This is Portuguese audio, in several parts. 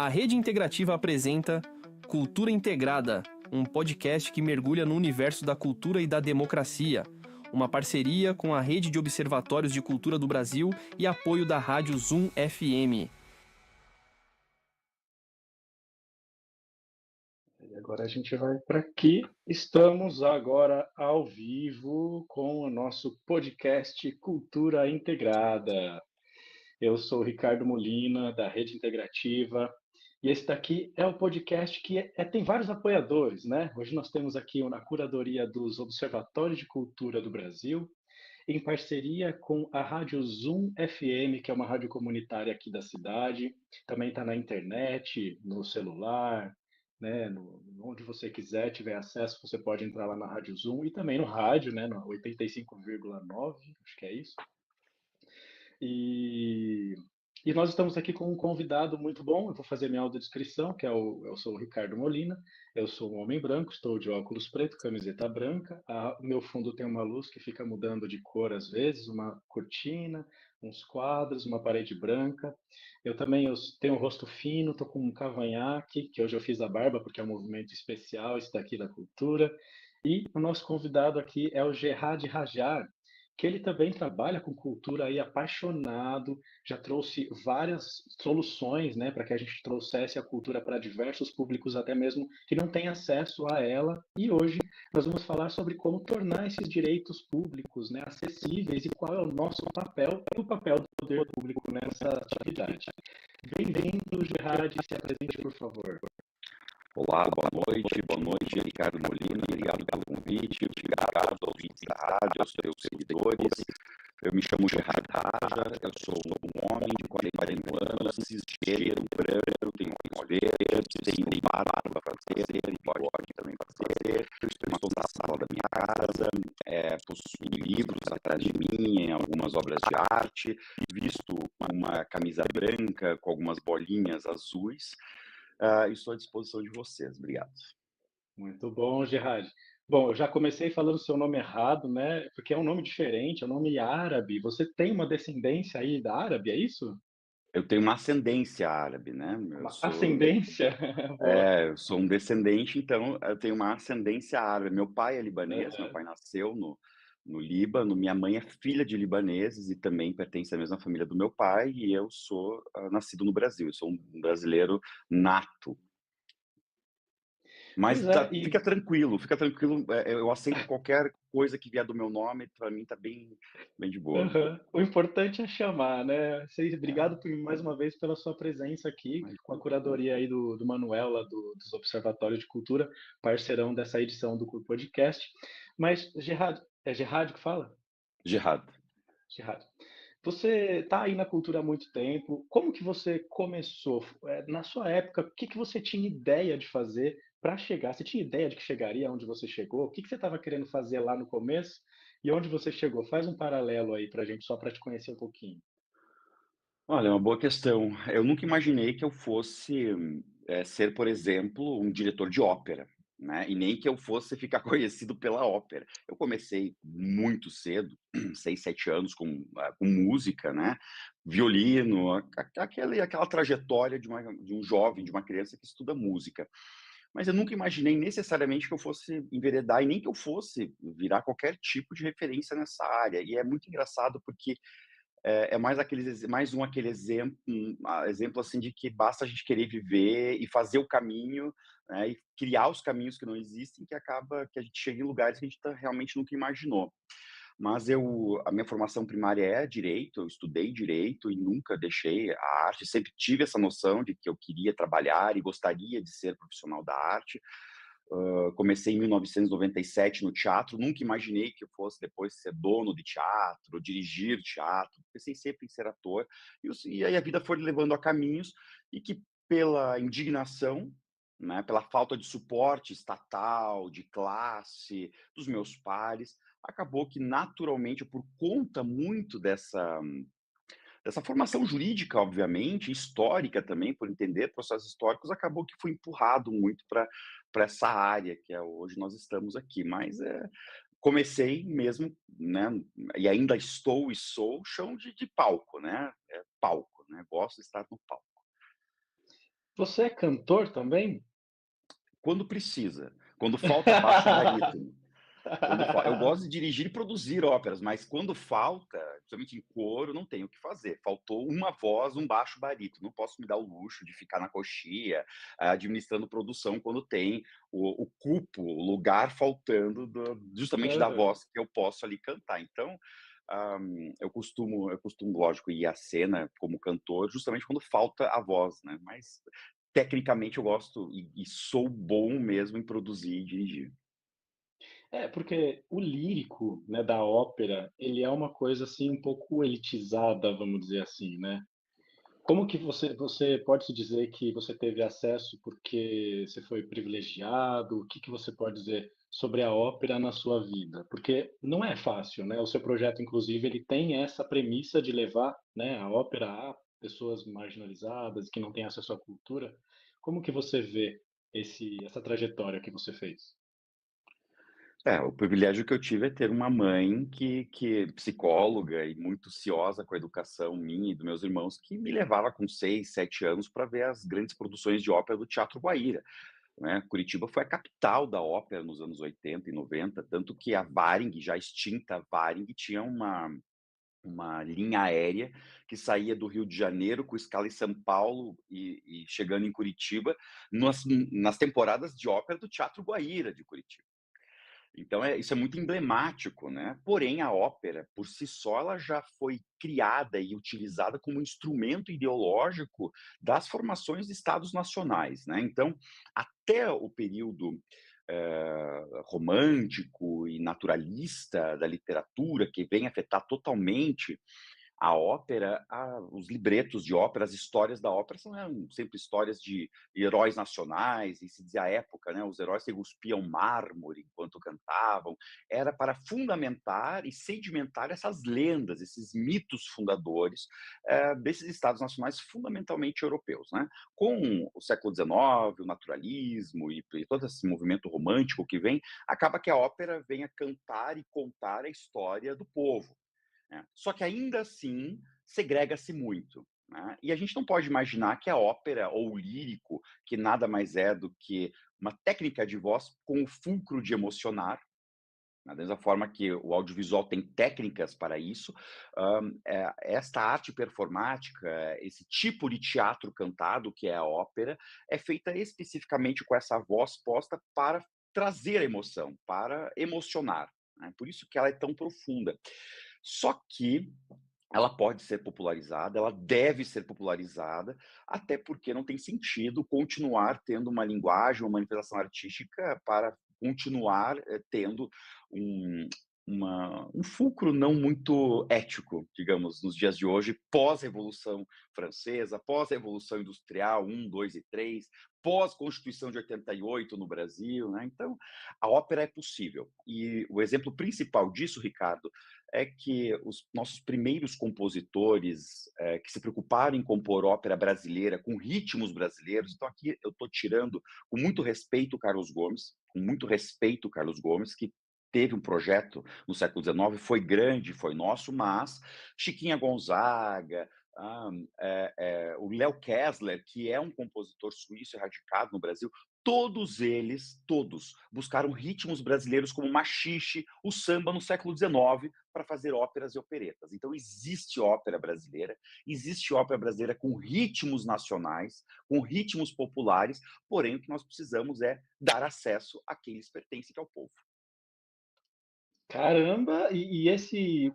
A Rede Integrativa apresenta Cultura Integrada, um podcast que mergulha no universo da cultura e da democracia. Uma parceria com a Rede de Observatórios de Cultura do Brasil e apoio da Rádio Zoom FM. E agora a gente vai para aqui. Estamos agora ao vivo com o nosso podcast Cultura Integrada. Eu sou o Ricardo Molina, da Rede Integrativa, e esse daqui é o podcast que tem vários apoiadores, né? Hoje nós temos aqui uma curadoria dos Observatórios de Cultura do Brasil, em parceria com a Rádio Zoom FM, que é uma rádio comunitária aqui da cidade. Também está na internet, no celular, né? Onde você quiser, tiver acesso, você pode entrar lá na Rádio Zoom e também no rádio, né? No 85,9, acho que é isso. E, e nós estamos aqui com um convidado muito bom. Eu vou fazer minha audiodescrição, eu sou o Ricardo Molina, eu sou um homem branco, estou de óculos preto, camiseta branca. O meu fundo tem uma luz que fica mudando de cor às vezes, uma cortina, uns quadros, uma parede branca. Eu tenho um rosto fino, estou com um cavanhaque, que hoje eu fiz a barba porque é um movimento especial, esse daqui da cultura. E o nosso convidado aqui é o Gerard Rajar, que ele também trabalha com cultura aí apaixonado, já trouxe várias soluções, né, para que a gente trouxesse a cultura para diversos públicos, até mesmo que não têm acesso a ela. E hoje nós vamos falar sobre como tornar esses direitos públicos, né, acessíveis e qual é o nosso papel e o papel do poder público nessa atividade. Bem-vindo, Gerard, se apresente, por favor. Olá, boa noite, Ricardo Molina, obrigado pelo convite, obrigado aos ouvintes da rádio, aos seus seguidores. Eu me chamo Gerard Raja, eu sou um homem de 40 anos, cisgênero, branco, tenho olhos verdes, tenho barba para fazer, bigode também para fazer. Eu estou na sala da minha casa, possuo livros atrás de mim, em algumas obras de arte, visto uma camisa branca com algumas bolinhas azuis. Estou à disposição de vocês. Obrigado. Muito bom, Gerard. Bom, eu já comecei falando o seu nome errado, né? Porque é um nome diferente, é um nome árabe. Você tem uma descendência aí da árabe, é isso? Eu tenho uma ascendência árabe, né? Uma ascendência? Boa. Eu sou um descendente, então eu tenho uma ascendência árabe. Meu pai é libanês, meu Uhum. pai nasceu no Líbano, minha mãe é filha de libaneses e também pertence à mesma família do meu pai, e eu sou nascido no Brasil, eu sou um brasileiro nato. Mas Pois é, fica tranquilo, eu aceito qualquer coisa que vier do meu nome, para mim tá bem, bem de boa. uhum. O importante é chamar, né? Obrigado mais uma vez pela sua presença aqui, com a curadoria aí do Manuel, lá dos Observatórios de Cultura, parceirão dessa edição do podcast. Mas, Gerard, é Gerard que fala? Gerard. Gerard. Você está aí na cultura há muito tempo. Como que você começou? Na sua época, o que que você tinha ideia de fazer para chegar? Você tinha ideia de que chegaria onde você chegou? O que que você estava querendo fazer lá no começo e onde você chegou? Faz um paralelo aí para a gente, só para te conhecer um pouquinho. Olha, é uma boa questão. Eu nunca imaginei que eu fosse, ser, por exemplo, um diretor de ópera, né, e nem que eu fosse ficar conhecido pela ópera. Eu comecei muito cedo, 6, 7 anos com música, né, violino, aquela trajetória de um jovem, de uma criança que estuda música. Mas eu nunca imaginei necessariamente que eu fosse enveredar e nem que eu fosse virar qualquer tipo de referência nessa área. E é muito engraçado porque é mais aquele exemplo assim de que basta a gente querer viver e fazer o caminho, né, e criar os caminhos que não existem, que acaba que a gente chega em lugares que a gente realmente nunca imaginou. Mas a minha formação primária é direito, eu estudei direito e nunca deixei a arte, sempre tive essa noção de que eu queria trabalhar e gostaria de ser profissional da arte. Comecei em 1997 no teatro, nunca imaginei que eu fosse depois ser dono de teatro, dirigir teatro, pensei sempre em ser ator, e aí a vida foi levando a caminhos, e que pela indignação, né, pela falta de suporte estatal, de classe, dos meus pares, acabou que naturalmente, por conta muito dessa formação jurídica, obviamente, histórica também, por entender processos históricos, acabou que fui empurrado muito para essa área que é hoje nós estamos aqui. Mas comecei mesmo, né, e ainda estou e sou chão de palco, né? Palco, né? Gosto de estar no palco. Você é cantor também? Quando precisa, quando falta baixo barítono. Eu gosto de dirigir e produzir óperas, mas quando falta, principalmente em coro, não tenho o que fazer. Faltou uma voz, um baixo barítono. Não posso me dar o luxo de ficar na coxia, administrando produção quando tem o cupo, o lugar faltando justamente da Aham. voz que eu posso ali cantar. Então, eu costumo, lógico, ir à cena como cantor, justamente quando falta a voz, né? Mas tecnicamente eu gosto e sou bom mesmo em produzir e dirigir. É, porque o lírico, né, da ópera, ele é uma coisa, assim, um pouco elitizada, vamos dizer assim, né. Como que você pode se dizer que você teve acesso porque você foi privilegiado? O que que você pode dizer sobre a ópera na sua vida? Porque não é fácil, né, o seu projeto, inclusive, ele tem essa premissa de levar, né, a ópera a pessoas marginalizadas, que não têm acesso à cultura. Como que você vê essa trajetória que você fez? O privilégio que eu tive é ter uma mãe que psicóloga e muito ciosa com a educação minha e dos meus irmãos, que me levava com 6, 7 anos para ver as grandes produções de ópera do Teatro Guaíra, né. Curitiba foi a capital da ópera nos anos 80 e 90, tanto que a Varig, já extinta Varig, tinha uma linha aérea que saía do Rio de Janeiro com escala em São Paulo e chegando em Curitiba, nas temporadas de ópera do Teatro Guaíra de Curitiba. Então isso é muito emblemático, né, porém a ópera, por si só, ela já foi criada e utilizada como instrumento ideológico das formações de estados nacionais, né, então, até o período, romântico e naturalista da literatura, que vem afetar totalmente a ópera, os libretos de ópera, as histórias da ópera eram sempre histórias de heróis nacionais, e se dizia à época, né, os heróis que cuspiam mármore enquanto cantavam, era para fundamentar e sedimentar essas lendas, esses mitos fundadores, desses estados nacionais fundamentalmente europeus, né. Com o século XIX, o naturalismo e todo esse movimento romântico que vem, acaba que a ópera vem a cantar e contar a história do povo, né. Só que ainda assim segrega-se muito, né. E a gente não pode imaginar que a ópera ou o lírico, que nada mais é do que uma técnica de voz com o fulcro de emocionar, né, da mesma forma que o audiovisual tem técnicas para isso, esta arte performática, esse tipo de teatro cantado, que é a ópera, é feita especificamente com essa voz posta para trazer a emoção, para emocionar, né, por isso que ela é tão profunda. Só que ela pode ser popularizada, ela deve ser popularizada, até porque não tem sentido continuar tendo uma linguagem, uma manifestação artística para continuar, tendo um um fulcro não muito ético, digamos, nos dias de hoje, pós-Revolução Francesa, pós-Revolução Industrial 1, 2 e 3, pós-Constituição de 88 no Brasil, né, então, a ópera é possível. E o exemplo principal disso, Ricardo, é que os nossos primeiros compositores, que se preocuparam em compor ópera brasileira com ritmos brasileiros, então aqui eu estou tirando com muito respeito o Carlos Gomes, com muito respeito o Carlos Gomes, que teve um projeto no século XIX, foi grande, foi nosso, mas Chiquinha Gonzaga, o Léo Kessler, que é um compositor suíço radicado no Brasil, todos eles, todos, buscaram ritmos brasileiros como o machixe, o samba no século XIX para fazer óperas e operetas. Então existe ópera brasileira com ritmos nacionais, com ritmos populares, porém o que nós precisamos é dar acesso a quem lhes pertence, que é o povo. Caramba!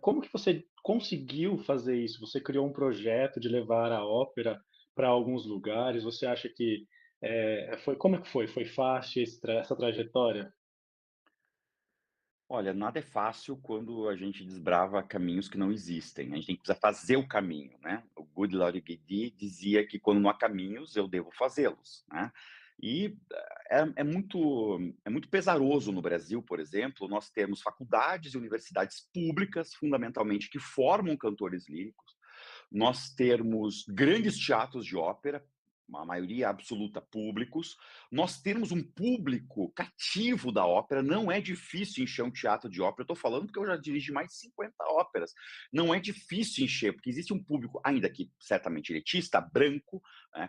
Como que você conseguiu fazer isso? Você criou um projeto de levar a ópera para alguns lugares, você acha que, como é que foi? Foi fácil essa trajetória? Olha, nada é fácil quando a gente desbrava caminhos que não existem, a gente tem que precisar fazer o caminho, né. O Good Lord Guidi dizia que quando não há caminhos, eu devo fazê-los, né. E é muito pesaroso no Brasil, por exemplo, nós temos faculdades e universidades públicas, fundamentalmente, que formam cantores líricos, nós termos grandes teatros de ópera, uma maioria absoluta públicos. Nós temos um público cativo da ópera, não é difícil encher um teatro de ópera. Eu estou falando porque eu já dirigi mais de 50 óperas. Não é difícil encher, porque existe um público, ainda que certamente elitista, branco,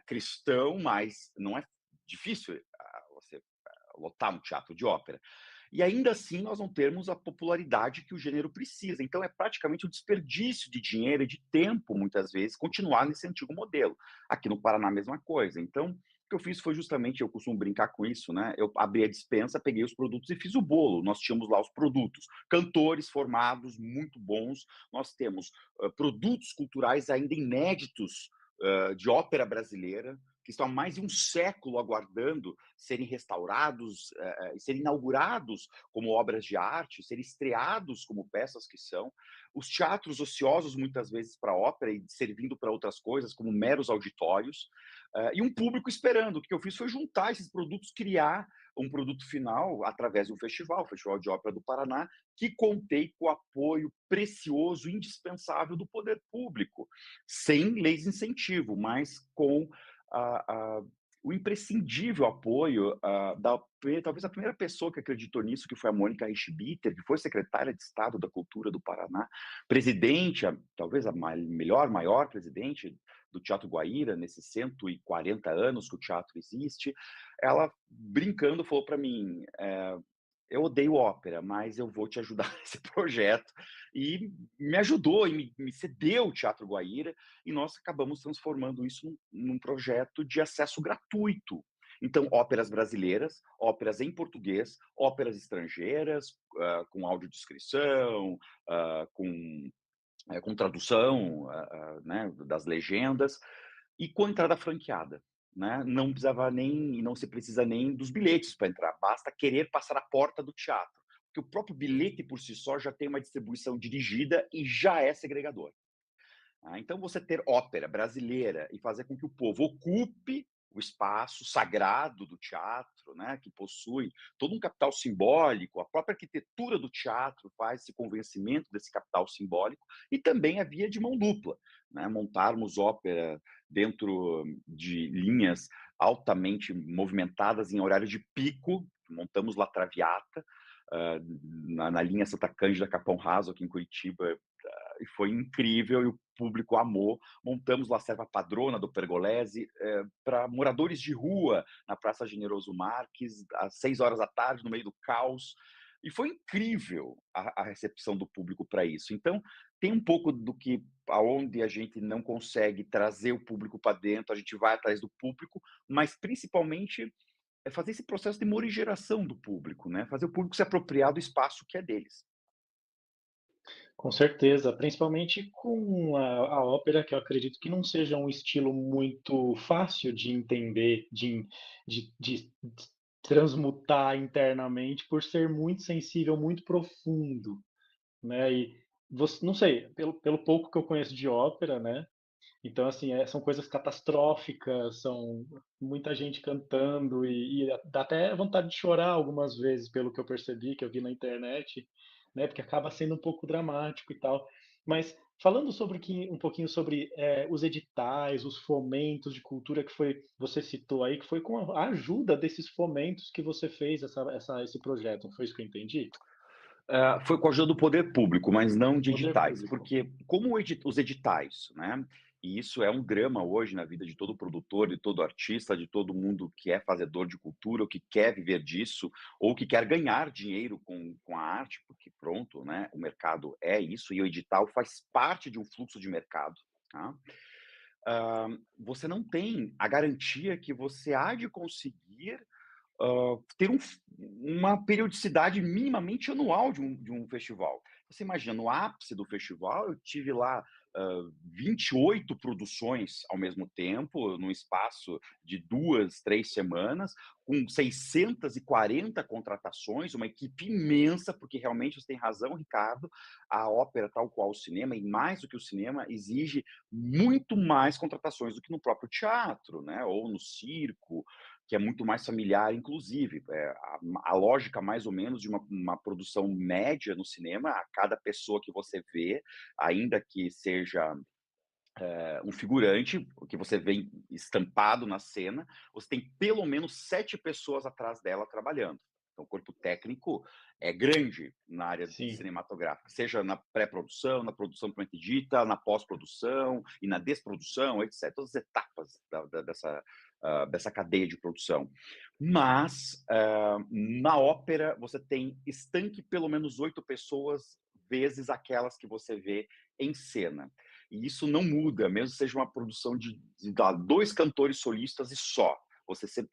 cristão, mas não é difícil você lotar um teatro de ópera. E ainda assim nós não temos a popularidade que o gênero precisa. Então é praticamente um desperdício de dinheiro e de tempo, muitas vezes, continuar nesse antigo modelo. Aqui no Paraná, a mesma coisa. Então, o que eu fiz foi justamente, eu costumo brincar com isso, né? Eu abri a despensa, peguei os produtos e fiz o bolo. Nós tínhamos lá os produtos, cantores formados, muito bons. Nós temos produtos culturais ainda inéditos de ópera brasileira, que estão há mais de um século aguardando serem restaurados e serem inaugurados como obras de arte, serem estreados como peças que são. Os teatros ociosos, muitas vezes, para ópera e servindo para outras coisas, como meros auditórios, e um público esperando. O que eu fiz foi juntar esses produtos, criar um produto final através de um festival, o Festival de Ópera do Paraná, que contei com o apoio precioso, indispensável do poder público, sem leis de incentivo, mas com a, o imprescindível apoio talvez a primeira pessoa que acreditou nisso, que foi a Mônica Richbiter, que foi secretária de Estado da Cultura do Paraná, presidente, talvez a maior presidente do Teatro Guaíra, nesses 140 anos que o teatro existe. Ela, brincando, falou para mim, eu odeio ópera, mas eu vou te ajudar nesse projeto. E me ajudou e me cedeu o Teatro Guaíra, e nós acabamos transformando isso num projeto de acesso gratuito. Então, óperas brasileiras, óperas em português, óperas estrangeiras, com audiodescrição, com tradução né, das legendas, e com entrada franqueada. Né? Não precisava nem, não se precisa nem dos bilhetes para entrar, basta querer passar a porta do teatro, porque o próprio bilhete por si só já tem uma distribuição dirigida e já é segregador. Então, você ter ópera brasileira e fazer com que o povo ocupe o espaço sagrado do teatro, né, que possui todo um capital simbólico, a própria arquitetura do teatro faz esse convencimento desse capital simbólico, e também a via de mão dupla, né, montarmos ópera dentro de linhas altamente movimentadas em horário de pico, montamos La Traviata, na linha Santa Cândida Capão Raso, aqui em Curitiba, e foi incrível, e o público amou. Montamos La Serva Padrona do Pergolesi para moradores de rua na Praça Generoso Marques, às 6 horas da tarde, no meio do caos. E foi incrível a recepção do público para isso. Então, tem um pouco do que, aonde a gente não consegue trazer o público para dentro, a gente vai atrás do público, mas principalmente é fazer esse processo de morigeração do público, né? Fazer o público se apropriar do espaço que é deles. Com certeza, principalmente com a ópera, que eu acredito que não seja um estilo muito fácil de entender, de transmutar internamente, por ser muito sensível, muito profundo, né? E você, não sei, pelo pouco que eu conheço de ópera, né? Então, assim, são coisas catastróficas, são muita gente cantando e dá até vontade de chorar algumas vezes, pelo que eu percebi, que eu vi na internet, né? Porque acaba sendo um pouco dramático e tal. Mas falando sobre um pouquinho sobre os editais, os fomentos de cultura que foi, você citou aí, que foi com a ajuda desses fomentos que você fez esse projeto, não foi isso que eu entendi? Foi com a ajuda do poder público, mas não de Poder editais, público. porque como os editais, né? E isso é um drama hoje na vida de todo produtor, de todo artista, de todo mundo que é fazedor de cultura, ou que quer viver disso, ou que quer ganhar dinheiro com a arte, porque pronto, né? O mercado é isso, e o edital faz parte de um fluxo de mercado. Tá? Você não tem a garantia que você há de conseguir ter uma periodicidade minimamente anual de um festival. Você imagina, no ápice do festival, eu tive lá 28 produções ao mesmo tempo, num espaço de 2, 3 semanas, com 640 contratações, uma equipe imensa, porque realmente você tem razão, Ricardo, a ópera, tal qual o cinema, e mais do que o cinema, exige muito mais contratações do que no próprio teatro, né? Ou no circo, que é muito mais familiar, inclusive. A lógica, mais ou menos, de uma produção média no cinema, a cada pessoa que você vê, ainda que seja um figurante, que você vê estampado na cena, você tem pelo menos 7 pessoas atrás dela trabalhando. Então, o corpo técnico é grande na área Sim. cinematográfica, seja na pré-produção, na produção propriamente dita, na pós-produção e na desprodução, etc. Todas as etapas dessa cadeia de produção. Mas, na ópera, você tem estanque pelo menos 8 pessoas vezes aquelas que você vê em cena. E isso não muda, mesmo que seja uma produção de 2 cantores solistas e só.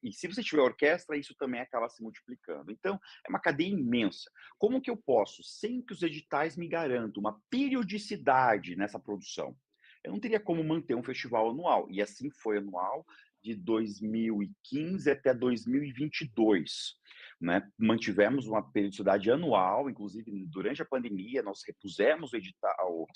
E se você tiver orquestra, isso também acaba se multiplicando. Então, é uma cadeia imensa. Como que eu posso, sem que os editais me garantam uma periodicidade nessa produção? Eu não teria como manter um festival anual. E assim foi anual de 2015 até 2022. Né? Mantivemos uma periodicidade anual, inclusive durante a pandemia, nós repusemos o edital,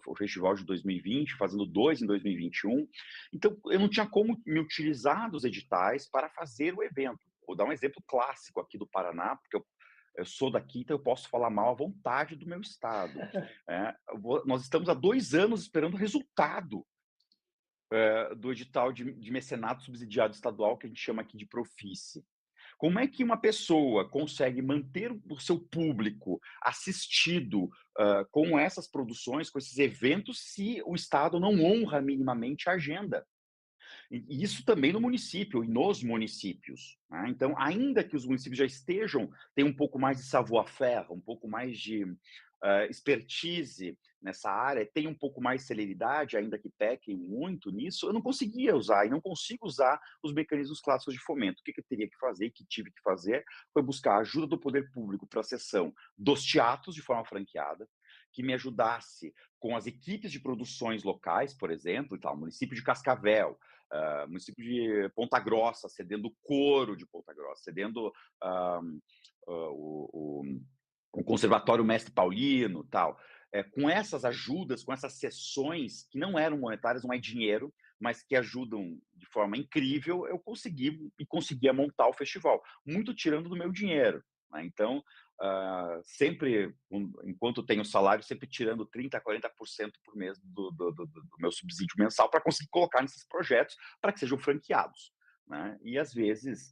o festival de 2020, fazendo 2 em 2021. Então, eu não tinha como me utilizar dos editais para fazer o evento. Vou dar um exemplo clássico aqui do Paraná, porque eu sou daqui, então eu posso falar mal à vontade do meu estado. Nós estamos há 2 anos esperando o resultado do edital de mecenato subsidiado estadual, que a gente chama aqui de Profice. Como é que uma pessoa consegue manter o seu público assistido com essas produções, com esses eventos, se o Estado não honra minimamente a agenda? E isso também no município e nos municípios. Né? Então, ainda que os municípios já estejam, tenham um pouco mais de savoir-faire, um pouco mais de expertise nessa área, tem um pouco mais de celeridade, ainda que pequem muito nisso, eu não conseguia usar e não consigo usar os mecanismos clássicos de fomento. O que eu teria que fazer, e que tive que fazer, foi buscar a ajuda do poder público para a cessão dos teatros de forma franqueada, que me ajudasse com as equipes de produções locais, por exemplo, e tal, município de Cascavel, município de Ponta Grossa, cedendo o coro de Ponta Grossa, cedendo o, o Conservatório Mestre Paulino, tal. Com essas ajudas, com essas sessões que não eram monetárias, não é dinheiro, mas que ajudam de forma incrível, eu conseguia montar o festival, muito tirando do meu dinheiro. Né? Então, sempre, enquanto tenho salário, sempre tirando 30%, 40% por mês do meu subsídio mensal para conseguir colocar nesses projetos para que sejam franqueados. Né? E às vezes,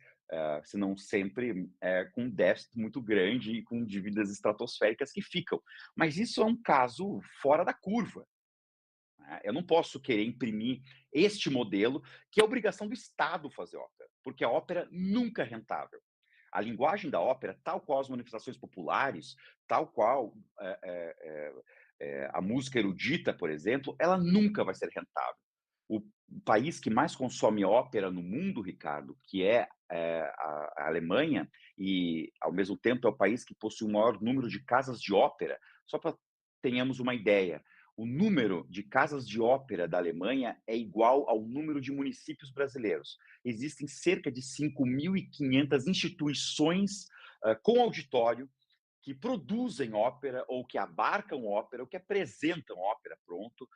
se não sempre, com um déficit muito grande e com dívidas estratosféricas que ficam. Mas isso é um caso fora da curva. Né? Eu não posso querer imprimir este modelo, que é obrigação do Estado fazer ópera, porque a ópera nunca é rentável. A linguagem da ópera, tal qual as manifestações populares, tal qual a música erudita, por exemplo, ela nunca vai ser rentável. O país que mais consome ópera no mundo, Ricardo, que é a Alemanha, e ao mesmo tempo é o país que possui o maior número de casas de ópera, só para tenhamos uma ideia, o número de casas de ópera da Alemanha é igual ao número de municípios brasileiros. Existem cerca de 5.500 instituições com auditório que produzem ópera ou que abarcam ópera ou que apresentam ópera, pronto,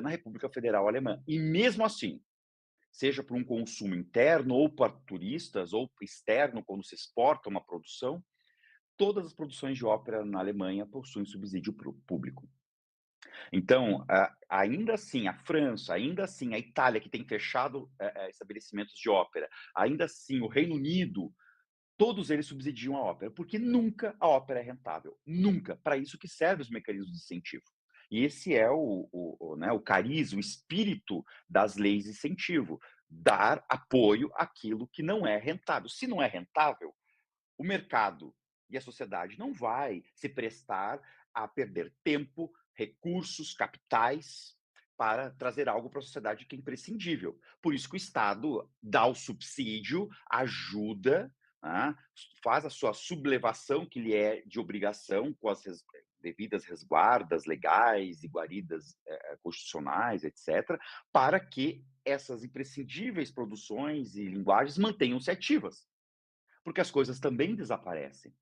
na República Federal Alemã. E mesmo assim, seja por um consumo interno ou para turistas ou externo, quando se exporta uma produção, todas as produções de ópera na Alemanha possuem subsídio público. Então, ainda assim, a França, ainda assim, a Itália, que tem fechado estabelecimentos de ópera, ainda assim, o Reino Unido, todos eles subsidiam a ópera, porque nunca a ópera é rentável. Nunca. Para isso que servem os mecanismos de incentivo. E esse é né, o cariz, o espírito das leis de incentivo. Dar apoio àquilo que não é rentável. Se não é rentável, o mercado e a sociedade não vai se prestar a perder tempo, recursos, capitais para trazer algo para a sociedade que é imprescindível. Por isso que o Estado dá o subsídio, ajuda, né, faz a sua sublevação, que lhe é de obrigação, com as devidas resguardas legais e guaridas constitucionais, etc., para que essas imprescindíveis produções e linguagens mantenham-se ativas. Porque as coisas também desaparecem.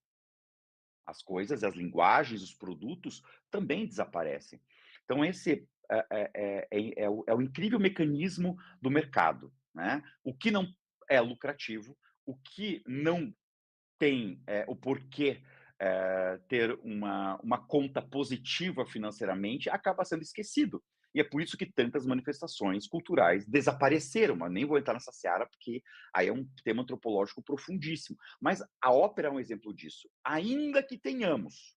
As coisas, as linguagens, os produtos também desaparecem. Então, esse é o incrível mecanismo do mercado. Né? O que não é lucrativo, o que não tem o porquê ter uma conta positiva financeiramente, acaba sendo esquecido. E é por isso que tantas manifestações culturais desapareceram, mas nem vou entrar nessa seara, porque aí é um tema antropológico profundíssimo. Mas a ópera é um exemplo disso. Ainda que tenhamos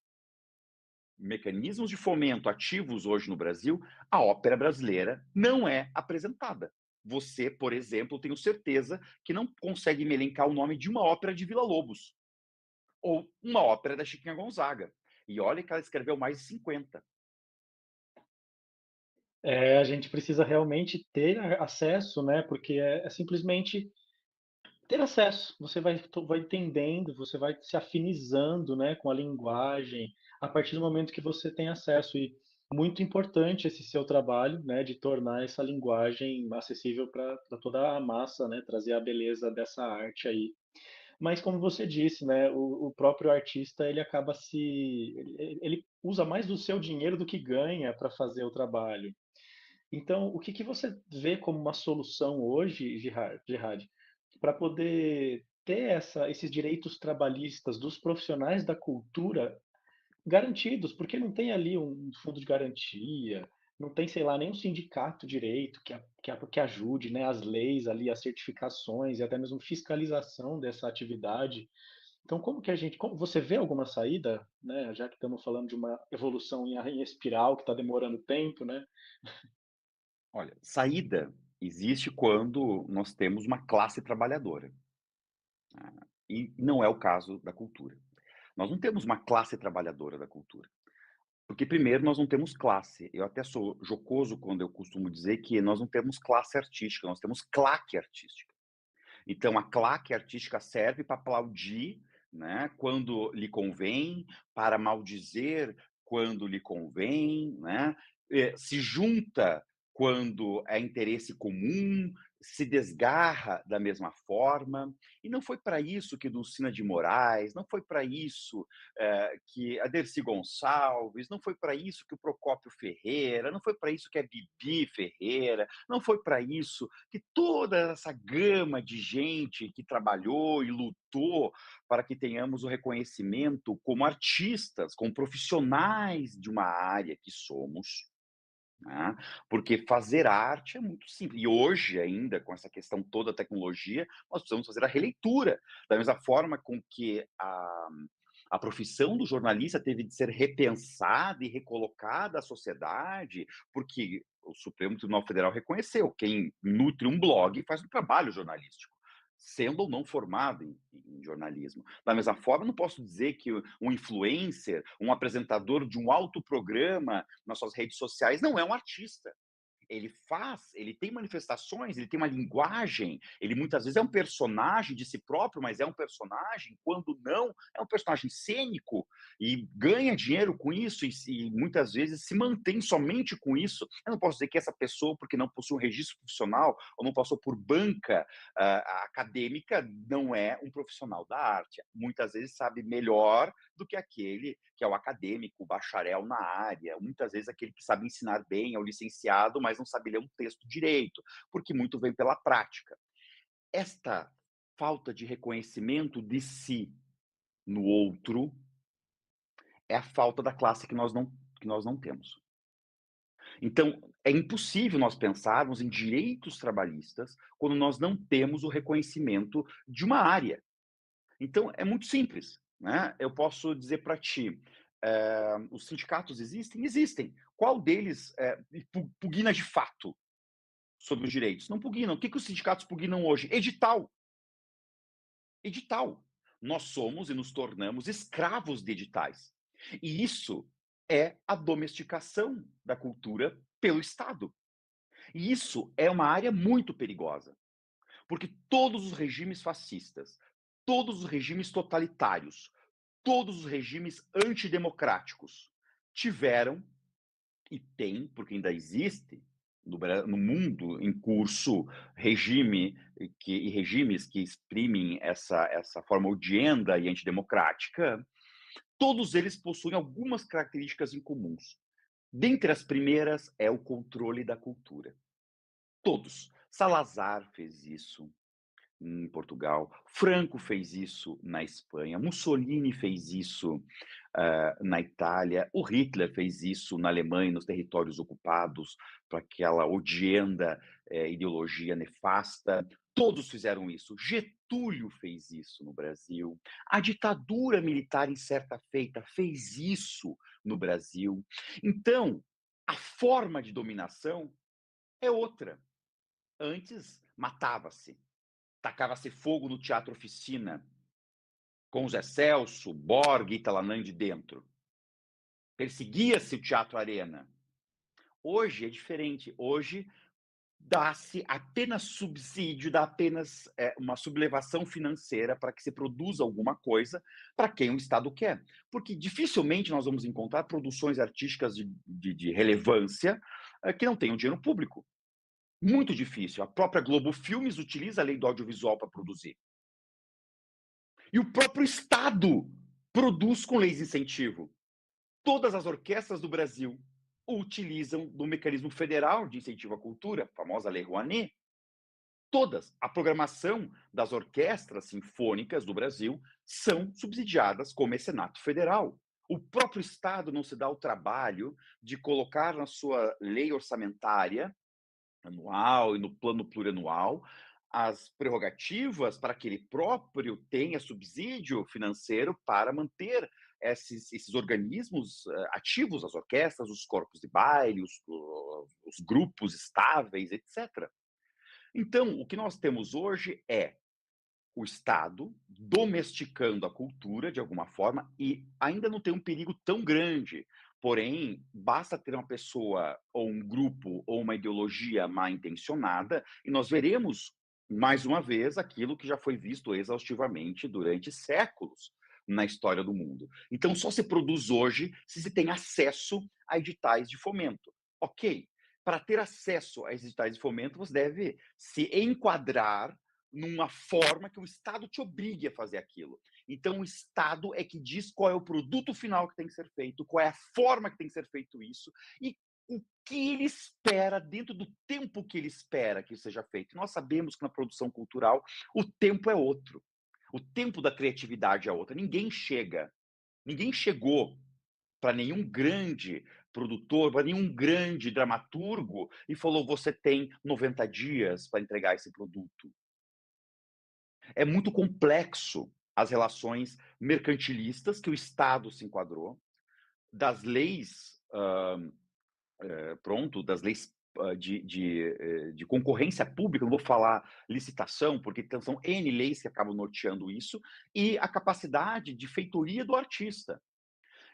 mecanismos de fomento ativos hoje no Brasil, a ópera brasileira não é apresentada. Você, por exemplo, tenho certeza que não consegue me elencar o nome de uma ópera de Villa-Lobos ou uma ópera da Chiquinha Gonzaga. E olha que ela escreveu mais de 50. A gente precisa realmente ter acesso, né? Porque é simplesmente ter acesso. Você vai entendendo, você vai se afinizando, né, com a linguagem, a partir do momento que você tem acesso. E muito importante esse seu trabalho, né, de tornar essa linguagem acessível para toda a massa, né, trazer a beleza dessa arte aí. Mas como você disse, né, o próprio artista ele acaba ele usa mais do seu dinheiro do que ganha para fazer o trabalho. Então, o que que você vê como uma solução hoje, Gerard, para poder ter esses direitos trabalhistas dos profissionais da cultura garantidos? Porque não tem ali um fundo de garantia, não tem, sei lá, nem um sindicato direito que ajude, né, as leis ali, as certificações e até mesmo fiscalização dessa atividade. Então, como você vê alguma saída, né, já que estamos falando de uma evolução em espiral que está demorando tempo, né? Olha, saída existe quando nós temos uma classe trabalhadora. E não é o caso da cultura. Nós não temos uma classe trabalhadora da cultura. Porque, primeiro, nós não temos classe. Eu até sou jocoso quando eu costumo dizer que nós não temos classe artística, nós temos claque artística. Então, a claque artística serve para aplaudir, né, quando lhe convém, para maldizer quando lhe convém, né, se junta quando é interesse comum, se desgarra da mesma forma. E não foi para isso que Dulcina de Moraes, não foi para isso que a Dercy Gonçalves, não foi para isso que o Procópio Ferreira, não foi para isso que a Bibi Ferreira, não foi para isso que toda essa gama de gente que trabalhou e lutou para que tenhamos o reconhecimento como artistas, como profissionais de uma área que somos, né? Porque fazer arte é muito simples. E hoje, ainda, com essa questão toda da tecnologia, nós precisamos fazer a releitura. Da mesma forma com que a profissão do jornalista teve de ser repensada e recolocada à sociedade, porque o Supremo Tribunal Federal reconheceu quem nutre um blog faz um trabalho jornalístico, sendo ou não formado em jornalismo. Da mesma forma, não posso dizer que um influencer, um apresentador de um alto programa nas suas redes sociais não é um artista. Ele tem manifestações, ele tem uma linguagem, ele muitas vezes é um personagem de si próprio, mas é um personagem, quando não, é um personagem cênico e ganha dinheiro com isso e muitas vezes se mantém somente com isso. Eu não posso dizer que essa pessoa, porque não possui um registro profissional ou não passou por banca acadêmica, não é um profissional da arte. Muitas vezes sabe melhor do que aquele que é o acadêmico, o bacharel na área. Muitas vezes aquele que sabe ensinar bem é o licenciado, mas não sabe ler um texto direito, porque muito vem pela prática. Esta falta de reconhecimento de si no outro é a falta da classe que nós não temos. Então, é impossível nós pensarmos em direitos trabalhistas quando nós não temos o reconhecimento de uma área. Então, é muito simples, né? Eu posso dizer para ti, os sindicatos existem? Existem. Qual deles pugna de fato sobre os direitos? Não pugnam. O que os sindicatos pugnam hoje? Edital. Edital. Nós somos e nos tornamos escravos de editais. E isso é a domesticação da cultura pelo Estado. E isso é uma área muito perigosa, porque todos os regimes fascistas, todos os regimes totalitários, todos os regimes antidemocráticos tiveram e têm, porque ainda existe no mundo em curso regimes que exprimem essa forma odienta e antidemocrática, todos eles possuem algumas características em comuns. Dentre as primeiras é o controle da cultura. Todos. Salazar fez isso, em Portugal, Franco fez isso na Espanha, Mussolini fez isso na Itália, o Hitler fez isso na Alemanha, nos territórios ocupados, para aquela odienta ideologia nefasta. Todos fizeram isso. Getúlio fez isso no Brasil. A ditadura militar, em certa feita, fez isso no Brasil. Então, a forma de dominação é outra. Antes, matava-se, tacava-se fogo no Teatro Oficina, com Zé Celso, Borg e Italanandi dentro. Perseguia-se o Teatro Arena. Hoje é diferente. Hoje dá-se apenas subsídio, dá apenas uma sublevação financeira para que se produza alguma coisa para quem o Estado quer. Porque dificilmente nós vamos encontrar produções artísticas de relevância que não tenham dinheiro público. Muito difícil. A própria Globo Filmes utiliza a lei do audiovisual para produzir. E o próprio Estado produz com leis de incentivo. Todas as orquestras do Brasil utilizam do mecanismo federal de incentivo à cultura, a famosa Lei Rouanet. Todas. A programação das orquestras sinfônicas do Brasil são subsidiadas com mecenato federal. O próprio Estado não se dá o trabalho de colocar na sua lei orçamentária anual e no plano plurianual as prerrogativas para que ele próprio tenha subsídio financeiro para manter esses organismos ativos, as orquestras, os corpos de baile, os grupos estáveis, etc. Então, o que nós temos hoje é o Estado domesticando a cultura de alguma forma e ainda não tem um perigo tão grande. Porém, basta ter uma pessoa ou um grupo ou uma ideologia mal intencionada e nós veremos mais uma vez aquilo que já foi visto exaustivamente durante séculos na história do mundo. Então, só se produz hoje se se tem acesso a editais de fomento. Ok, para ter acesso a editais de fomento, você deve se enquadrar numa forma que o Estado te obrigue a fazer aquilo. Então, o Estado é que diz qual é o produto final que tem que ser feito, qual é a forma que tem que ser feito isso e o que ele espera dentro do tempo que ele espera que isso seja feito. Nós sabemos que na produção cultural o tempo é outro. O tempo da criatividade é outro. Ninguém chegou para nenhum grande produtor, para nenhum grande dramaturgo e falou: você tem 90 dias para entregar esse produto. É muito complexo as relações mercantilistas que o Estado se enquadrou, das leis, das leis de concorrência pública, não vou falar licitação, porque são N leis que acabam norteando isso, e a capacidade de feitoria do artista.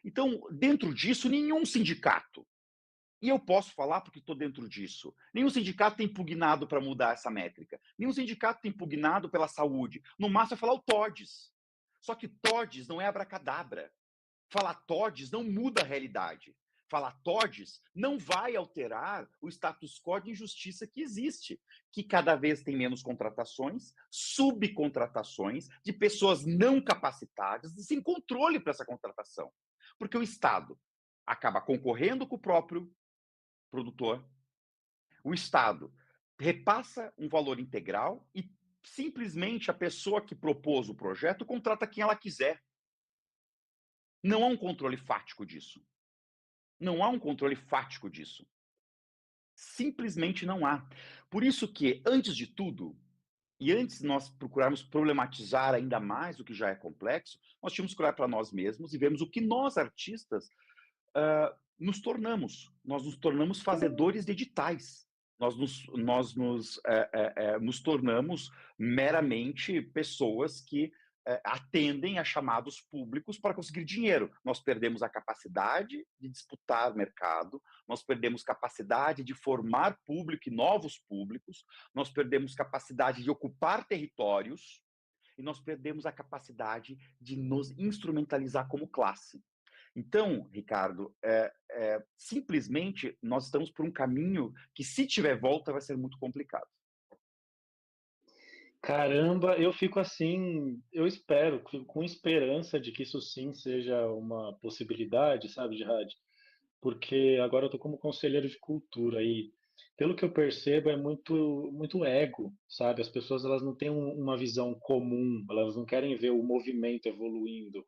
Então, dentro disso, nenhum sindicato, e eu posso falar porque estou dentro disso. Nenhum sindicato tem impugnado para mudar essa métrica. Nenhum sindicato tem impugnado pela saúde. No máximo é falar o TODES. Só que TODES não é abracadabra. Falar TODES não muda a realidade. Falar TODES não vai alterar o status quo de injustiça que existe, que cada vez tem menos contratações, subcontratações de pessoas não capacitadas e sem controle para essa contratação. Porque o Estado acaba concorrendo com o próprio produtor, o Estado repassa um valor integral e simplesmente a pessoa que propôs o projeto contrata quem ela quiser. Não há um controle fático disso. Não há um controle fático disso. Simplesmente não há. Por isso que, antes de tudo, e antes de nós procurarmos problematizar ainda mais o que já é complexo, nós tínhamos que olhar para nós mesmos e vermos o que nós, artistas, nos tornamos. Nós nos tornamos fazedores de editais. Nos tornamos meramente pessoas que atendem a chamados públicos para conseguir dinheiro. Nós perdemos a capacidade de disputar mercado, nós perdemos capacidade de formar público e novos públicos, nós perdemos capacidade de ocupar territórios e nós perdemos a capacidade de nos instrumentalizar como classe. Então, Ricardo, simplesmente nós estamos por um caminho que, se tiver volta, vai ser muito complicado. Caramba, eu fico assim, eu espero, fico com esperança de que isso sim seja uma possibilidade, sabe, de rádio, porque agora eu tô como conselheiro de cultura e pelo que eu percebo, é muito ego, sabe? As pessoas elas não têm uma visão comum, elas não querem ver o movimento evoluindo,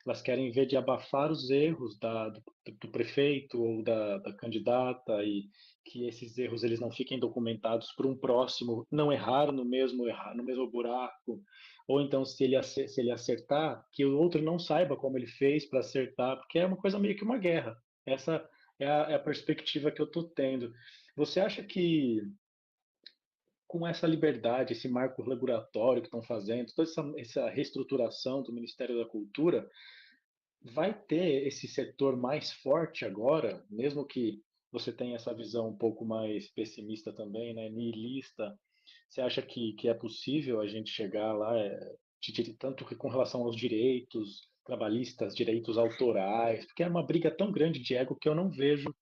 elas querem ver de abafar os erros do prefeito ou da candidata e que esses erros eles não fiquem documentados para um próximo não errar no mesmo buraco, ou então se ele acertar, que o outro não saiba como ele fez para acertar, porque é uma coisa meio que uma guerra. Essa é a perspectiva que eu estou tendo. Você acha que com essa liberdade, esse marco regulatório que estão fazendo, toda essa reestruturação do Ministério da Cultura, vai ter esse setor mais forte agora, mesmo que você tenha essa visão um pouco mais pessimista também, né, nihilista? Você acha que é possível a gente chegar lá, tanto que com relação aos direitos trabalhistas, direitos autorais, porque é uma briga tão grande de ego que eu não vejo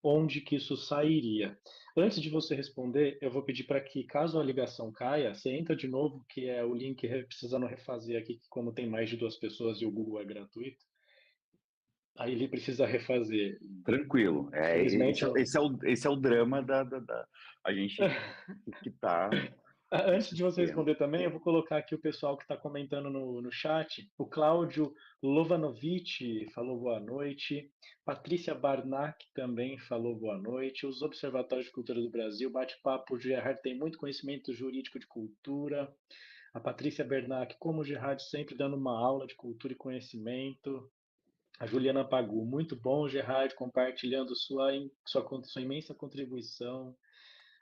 onde que isso sairia. Antes de você responder, eu vou pedir para que, caso a ligação caia, você entra de novo, que é o link precisando refazer aqui, que como tem mais de 2 pessoas e o Google é gratuito, aí ele precisa refazer. Tranquilo. Felizmente, Esse é o drama a gente que está antes nesse de você esquema. responder também, eu vou colocar aqui o pessoal que está comentando no chat. O Cláudio Lovanovic falou boa noite. Patrícia Barnac também falou boa noite. Os Observatórios de Cultura do Brasil, bate-papo, o Gerard tem muito conhecimento jurídico de cultura. A Patrícia Bernac, como o Gerard, sempre dando uma aula de cultura e conhecimento. A Juliana Pagu, muito bom, Gerard, compartilhando sua imensa contribuição.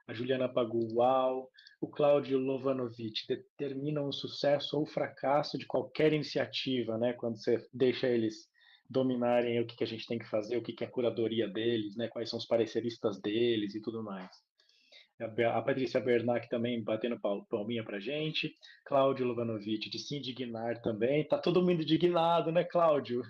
A Juliana Pagual, o Cláudio Lovanovic determinam o sucesso ou o fracasso de qualquer iniciativa, né? Quando você deixa eles dominarem o que a gente tem que fazer, o que é a curadoria deles, né? Quais são os pareceristas deles e tudo mais. A Patrícia Bernac também batendo palminha pra gente. Cláudio Lovanovic de se indignar também. Tá todo mundo indignado, né, Cláudio?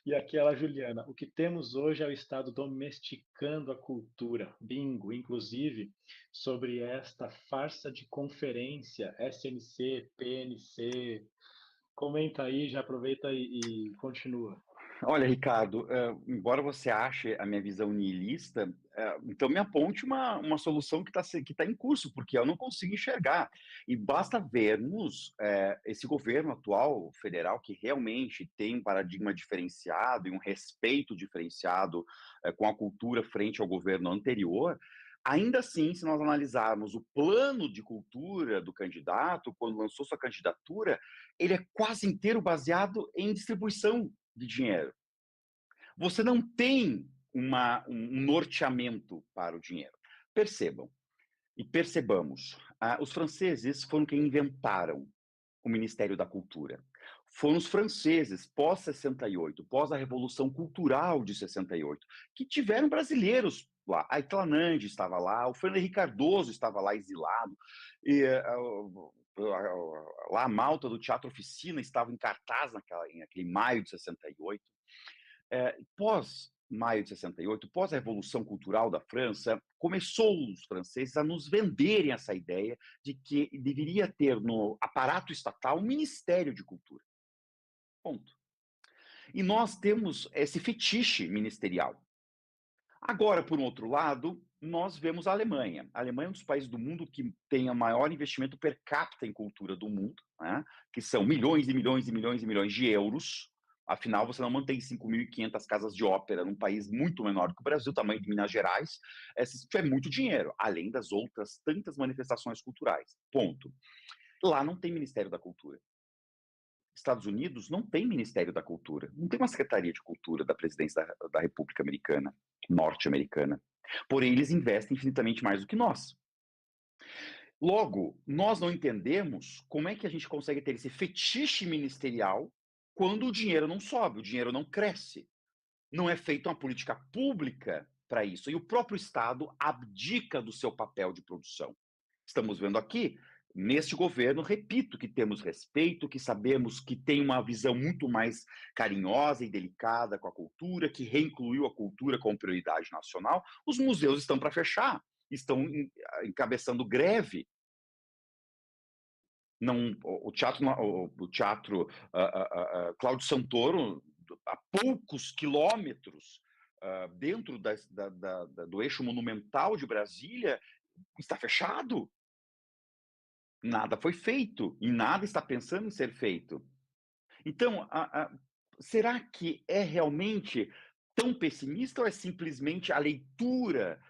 E aquela Juliana. O que temos hoje é o Estado domesticando a cultura. Bingo. Inclusive, sobre esta farsa de conferência, SNC, PNC. Comenta aí, já aproveita e continua. Olha, Ricardo, embora você ache a minha visão nihilista, então me aponte uma solução que tá em curso, porque eu não consigo enxergar. E basta vermos esse governo atual, federal, que realmente tem um paradigma diferenciado e um respeito diferenciado com a cultura frente ao governo anterior. Ainda assim, se nós analisarmos o plano de cultura do candidato, quando lançou sua candidatura, ele é quase inteiro baseado em distribuição de dinheiro. Você não tem um norteamento para o dinheiro. Percebam e percebamos, os franceses foram quem inventaram o Ministério da Cultura. Foram os franceses, pós-68, pós a Revolução Cultural de 68, que tiveram brasileiros lá. A Itlanande estava lá, o Fernando Henrique Cardoso estava lá exilado, e lá a malta do Teatro Oficina estava em cartaz naquele maio de 68. Pós maio de 68, pós a Revolução Cultural da França, começou os franceses a nos venderem essa ideia de que deveria ter no aparato estatal um Ministério de Cultura. Ponto. E nós temos esse fetiche ministerial. Agora, por um outro lado, nós vemos a Alemanha. A Alemanha é um dos países do mundo que tem o maior investimento per capita em cultura do mundo, né? Que são milhões e milhões e milhões e milhões de euros. Afinal, você não mantém 5.500 casas de ópera num país muito menor que o Brasil, tamanho de Minas Gerais. Isso é muito dinheiro, além das outras tantas manifestações culturais. Ponto. Lá não tem Ministério da Cultura. Estados Unidos não tem Ministério da Cultura. Não tem uma Secretaria de Cultura da Presidência da República Americana, norte-americana. Porém, eles investem infinitamente mais do que nós. Logo, nós não entendemos como é que a gente consegue ter esse fetiche ministerial quando o dinheiro não sobe, o dinheiro não cresce. Não é feita uma política pública para isso. E o próprio Estado abdica do seu papel de produção. Estamos vendo aqui, neste governo, repito, que temos respeito, que sabemos que tem uma visão muito mais carinhosa e delicada com a cultura, que reincluiu a cultura como prioridade nacional. Os museus estão para fechar, estão encabeçando greve. Não, o teatro Cláudio Santoro, a poucos quilômetros dentro do eixo monumental de Brasília, está fechado. Nada foi feito e nada está pensando em ser feito. Então, será que é realmente tão pessimista ou é simplesmente a leitura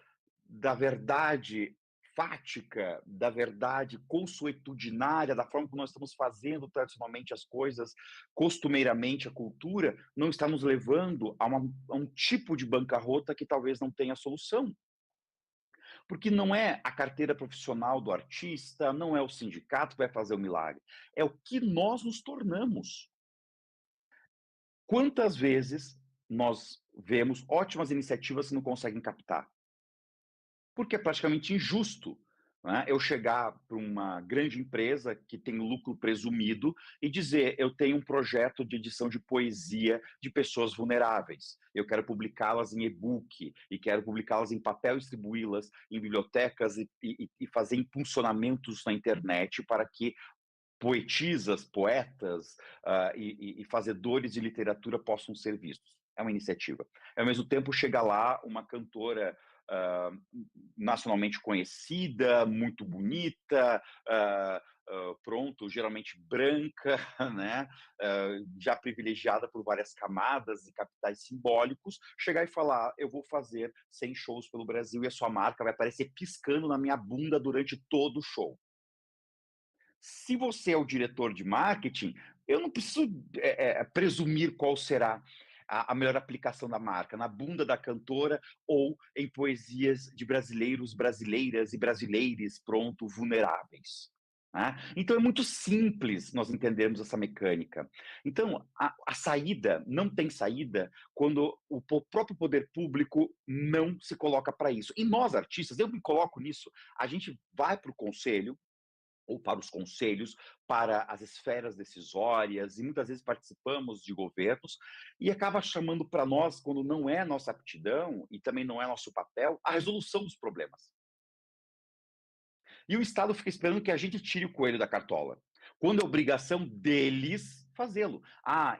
da verdade fática, da verdade consuetudinária, da forma como nós estamos fazendo tradicionalmente as coisas, costumeiramente a cultura, não está nos levando a um tipo de bancarrota que talvez não tenha solução? Porque não é a carteira profissional do artista, não é o sindicato que vai fazer o milagre, é o que nós nos tornamos. Quantas vezes nós vemos ótimas iniciativas que não conseguem captar? Porque é praticamente injusto, né, eu chegar para uma grande empresa que tem lucro presumido e dizer: eu tenho um projeto de edição de poesia de pessoas vulneráveis, eu quero publicá-las em e-book e quero publicá-las em papel e distribuí-las em bibliotecas e fazer impulsionamentos na internet para que poetisas, poetas e fazedores de literatura possam ser vistos. É uma iniciativa. Ao mesmo tempo, chega lá uma cantora nacionalmente conhecida, muito bonita, pronto, geralmente branca, né? Já privilegiada por várias camadas e capitais simbólicos, chegar e falar: eu vou fazer 100 shows pelo Brasil e a sua marca vai aparecer piscando na minha bunda durante todo o show. Se você é o diretor de marketing, eu não preciso presumir qual será a melhor aplicação da marca, na bunda da cantora ou em poesias de brasileiros, brasileiras e brasileires, pronto, vulneráveis. Né? Então é muito simples nós entendermos essa mecânica. Então, a saída não tem saída quando o próprio poder público não se coloca para isso. E nós, artistas, eu me coloco nisso, a gente vai para o conselho, ou para os conselhos, para as esferas decisórias, e muitas vezes participamos de governos, e acaba chamando para nós, quando não é nossa aptidão, e também não é nosso papel, a resolução dos problemas. E o Estado fica esperando que a gente tire o coelho da cartola, quando é obrigação deles fazê-lo.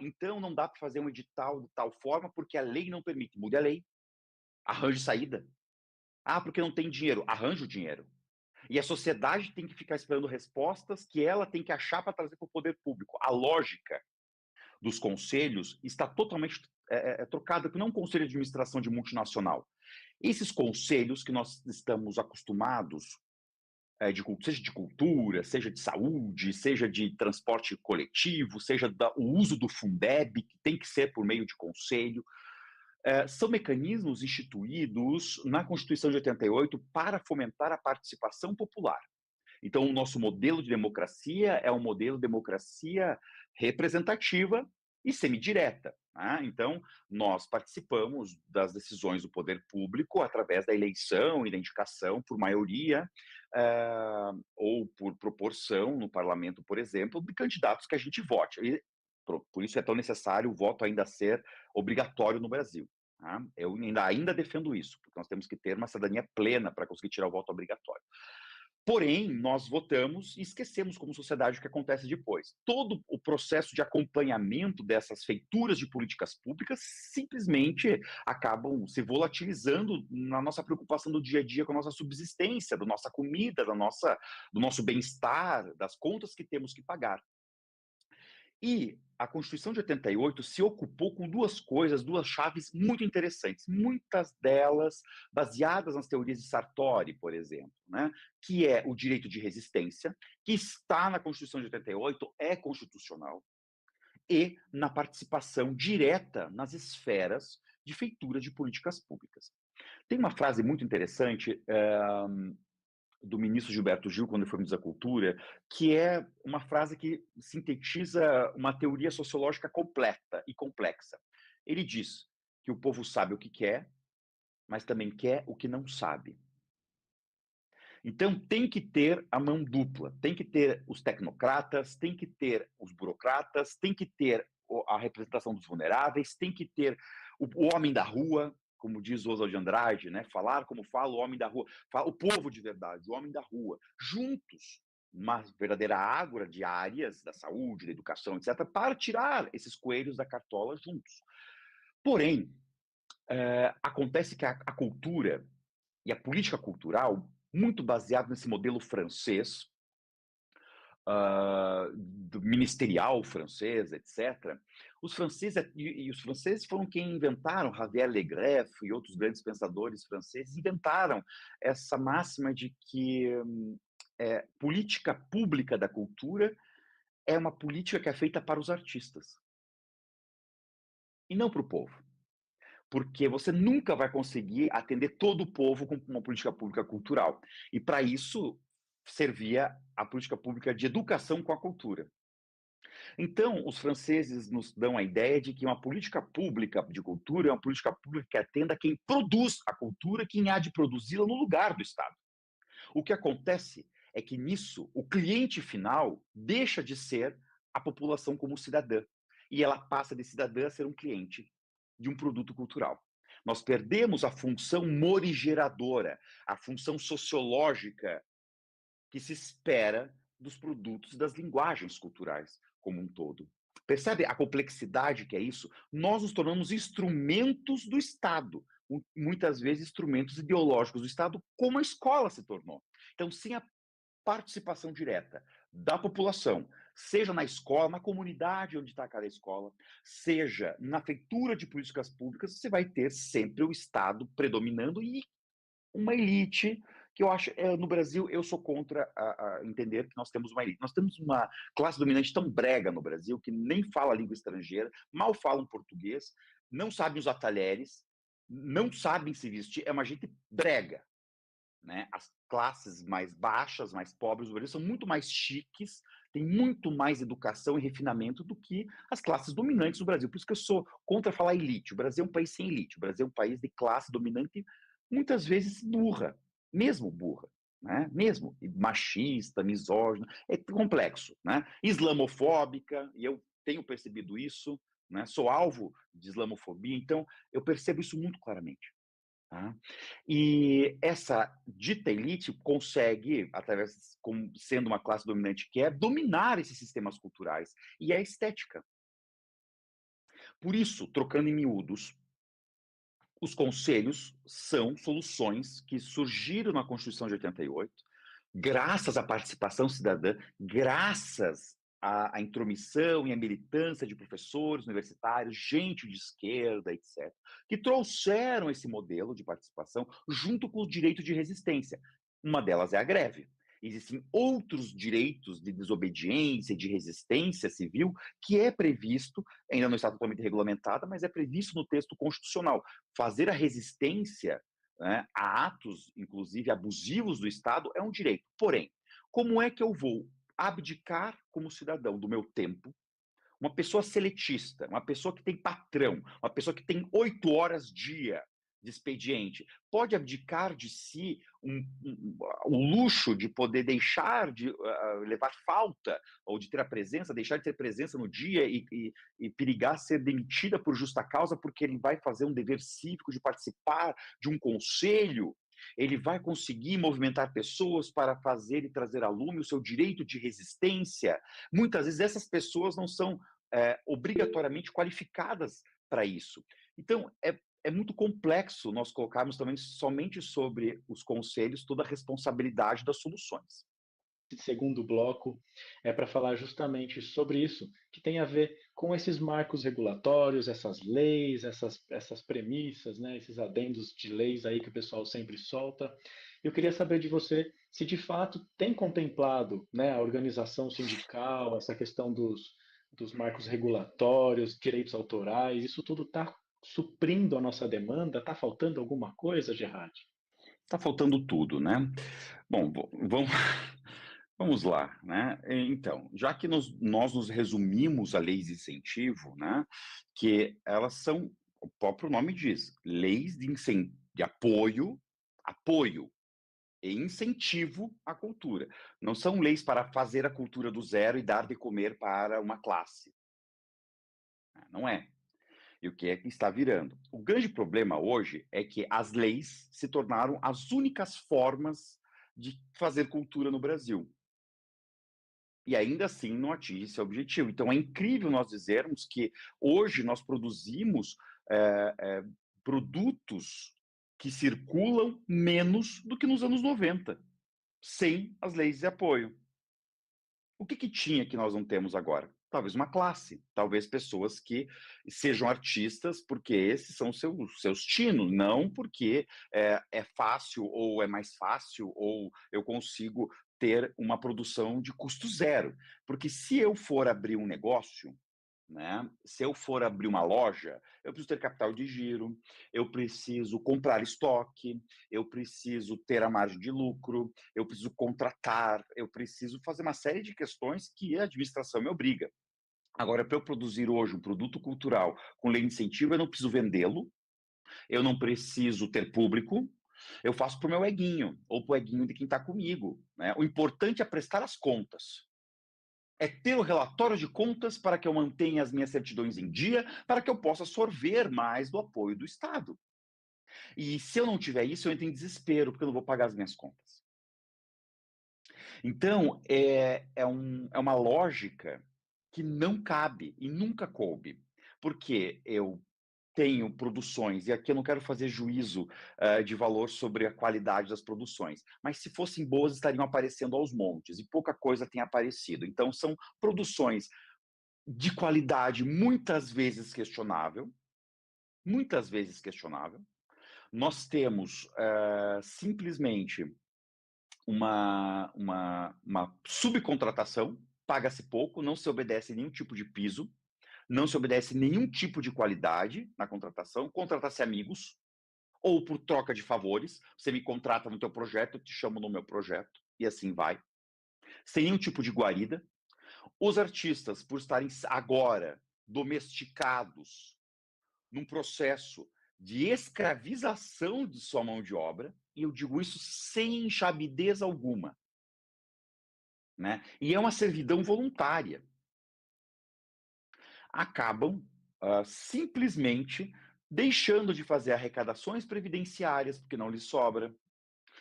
Então não dá para fazer um edital de tal forma porque a lei não permite. Mude a lei, arranje saída. Porque não tem dinheiro, arranje o dinheiro. E a sociedade tem que ficar esperando respostas que ela tem que achar para trazer para o poder público. A lógica dos conselhos está totalmente trocada, porque não é um conselho de administração de multinacional. Esses conselhos que nós estamos acostumados, seja de cultura, seja de saúde, seja de transporte coletivo, seja o uso do Fundeb, que tem que ser por meio de conselho, são mecanismos instituídos na Constituição de 88 para fomentar a participação popular. Então, o nosso modelo de democracia é um modelo de democracia representativa e semidireta. Né? Então, nós participamos das decisões do poder público através da eleição e da indicação por maioria ou por proporção no parlamento, por exemplo, de candidatos que a gente vote. E, por isso é tão necessário o voto ainda ser obrigatório no Brasil. Tá? Eu ainda defendo isso, porque nós temos que ter uma cidadania plena para conseguir tirar o voto obrigatório. Porém, nós votamos e esquecemos como sociedade o que acontece depois. Todo o processo de acompanhamento dessas feituras de políticas públicas simplesmente acabam se volatilizando na nossa preocupação do dia a dia com a nossa subsistência, da nossa comida, do nosso bem-estar, das contas que temos que pagar. E a Constituição de 88 se ocupou com duas coisas, duas chaves muito interessantes, muitas delas baseadas nas teorias de Sartori, por exemplo, né? Que é o direito de resistência, que está na Constituição de 88, é constitucional, e na participação direta nas esferas de feitura de políticas públicas. Tem uma frase muito interessante do ministro Gilberto Gil, quando ele foi ministro da Cultura, que é uma frase que sintetiza uma teoria sociológica completa e complexa. Ele diz que o povo sabe o que quer, mas também quer o que não sabe. Então tem que ter a mão dupla, tem que ter os tecnocratas, tem que ter os burocratas, tem que ter a representação dos vulneráveis, tem que ter o homem da rua, como diz Oswald de Andrade, né? Falar como fala o homem da rua, o povo de verdade, o homem da rua, juntos, uma verdadeira ágora de áreas da saúde, da educação, etc., para tirar esses coelhos da cartola juntos. Porém, Acontece que a cultura e a política cultural, muito baseado nesse modelo francês, do ministerial francês, etc. Os franceses foram quem inventaram, Javier Legreff e outros grandes pensadores franceses, inventaram essa máxima de que política pública da cultura é uma política que é feita para os artistas e não para o povo. Porque você nunca vai conseguir atender todo o povo com uma política pública cultural. E para isso servia a política pública de educação com a cultura. Então, os franceses nos dão a ideia de que uma política pública de cultura é uma política pública que atenda quem produz a cultura, quem há de produzi-la no lugar do Estado. O que acontece é que nisso o cliente final deixa de ser a população como cidadã e ela passa de cidadã a ser um cliente de um produto cultural. Nós perdemos a função morigeradora, a função sociológica que se espera dos produtos e das linguagens culturais como um todo. Percebe a complexidade que é isso? Nós nos tornamos instrumentos do Estado, muitas vezes instrumentos ideológicos do Estado, como a escola se tornou. Então, sem a participação direta da população, seja na escola, na comunidade onde está cada escola, seja na feitura de políticas públicas, você vai ter sempre o Estado predominando e uma elite que eu acho, no Brasil, eu sou contra a entender que nós temos uma elite. Nós temos uma classe dominante tão brega no Brasil, que nem fala língua estrangeira, mal falam português, não sabem usar talheres, não sabem se vestir, é uma gente brega. Né? As classes mais baixas, mais pobres do Brasil são muito mais chiques, têm muito mais educação e refinamento do que as classes dominantes do Brasil. Por isso que eu sou contra falar elite. O Brasil é um país sem elite. O Brasil é um país de classe dominante, muitas vezes burra, mesmo burra. Né? Mesmo machista, misógina, é complexo. Né? Islamofóbica, e eu tenho percebido isso, né? Sou alvo de islamofobia, então eu percebo isso muito claramente. Tá? E essa dita elite consegue, através, como sendo uma classe dominante que é, dominar esses sistemas culturais e a estética. Por isso, trocando em miúdos, os conselhos são soluções que surgiram na Constituição de 88, graças à participação cidadã, graças à intromissão e à militância de professores universitários, gente de esquerda, etc., que trouxeram esse modelo de participação junto com o direito de resistência. Uma delas é a greve. Existem outros direitos de desobediência e de resistência civil que é previsto, ainda não está totalmente regulamentada, mas é previsto no texto constitucional. Fazer a resistência, né, a atos, inclusive, abusivos do Estado é um direito. Porém, como é que eu vou abdicar como cidadão do meu tempo, uma pessoa seletista, uma pessoa que tem patrão, uma pessoa que tem 8 horas dia de expediente, pode abdicar de si o luxo de poder deixar de levar falta ou de ter a presença, deixar de ter presença no dia e perigar ser demitida por justa causa porque ele vai fazer um dever cívico de participar de um conselho? Ele vai conseguir movimentar pessoas para fazer e trazer a lume o seu direito de resistência. Muitas vezes essas pessoas não são obrigatoriamente qualificadas para isso. Então, é muito complexo nós colocarmos também somente sobre os conselhos toda a responsabilidade das soluções. Esse segundo bloco é para falar justamente sobre isso, que tem a ver com esses marcos regulatórios, essas leis, essas premissas, né, esses adendos de leis aí que o pessoal sempre solta. Eu queria saber de você se de fato tem contemplado, né, a organização sindical, essa questão dos marcos regulatórios, direitos autorais, isso tudo está suprindo a nossa demanda? Está faltando alguma coisa, Gerard? Está faltando tudo, né? Bom, vamos lá, né? Então, já que nós nos resumimos a leis de incentivo, né? Que elas são, o próprio nome diz, leis de apoio e incentivo à cultura. Não são leis para fazer a cultura do zero e dar de comer para uma classe. Não é. E o que é que está virando? O grande problema hoje é que as leis se tornaram as únicas formas de fazer cultura no Brasil. E ainda assim não atinge esse objetivo. Então é incrível nós dizermos que hoje nós produzimos produtos que circulam menos do que nos anos 90, sem as leis de apoio. O que tinha que nós não temos agora? Talvez uma classe, talvez pessoas que sejam artistas porque esses são seus tinos, não porque é fácil ou é mais fácil ou eu consigo ter uma produção de custo zero. Porque se eu for abrir um negócio, né? Se eu for abrir uma loja, eu preciso ter capital de giro, eu preciso comprar estoque, eu preciso ter a margem de lucro, eu preciso contratar, eu preciso fazer uma série de questões que a administração me obriga. Agora, para eu produzir hoje um produto cultural com lei de incentivo, eu não preciso vendê-lo, eu não preciso ter público, eu faço para o meu eguinho, ou para o eguinho de quem está comigo. Né? O importante é prestar as contas. É ter o relatório de contas para que eu mantenha as minhas certidões em dia, para que eu possa sorver mais do apoio do Estado. E se eu não tiver isso, eu entro em desespero, porque eu não vou pagar as minhas contas. Então, é uma lógica que não cabe e nunca coube. Porque eu tenho produções, e aqui eu não quero fazer juízo de valor sobre a qualidade das produções, mas se fossem boas, estariam aparecendo aos montes, e pouca coisa tem aparecido. Então, são produções de qualidade muitas vezes questionável, muitas vezes questionável. Nós temos simplesmente uma subcontratação, paga-se pouco, não se obedece nenhum tipo de piso, não se obedece nenhum tipo de qualidade na contratação, contrata-se amigos, ou por troca de favores, você me contrata no teu projeto, eu te chamo no meu projeto, e assim vai. Sem nenhum tipo de guarida. Os artistas, por estarem agora domesticados num processo de escravização de sua mão de obra, e eu digo isso sem enxabidez alguma, né? E é uma servidão voluntária. Acabam simplesmente deixando de fazer arrecadações previdenciárias, porque não lhes sobra,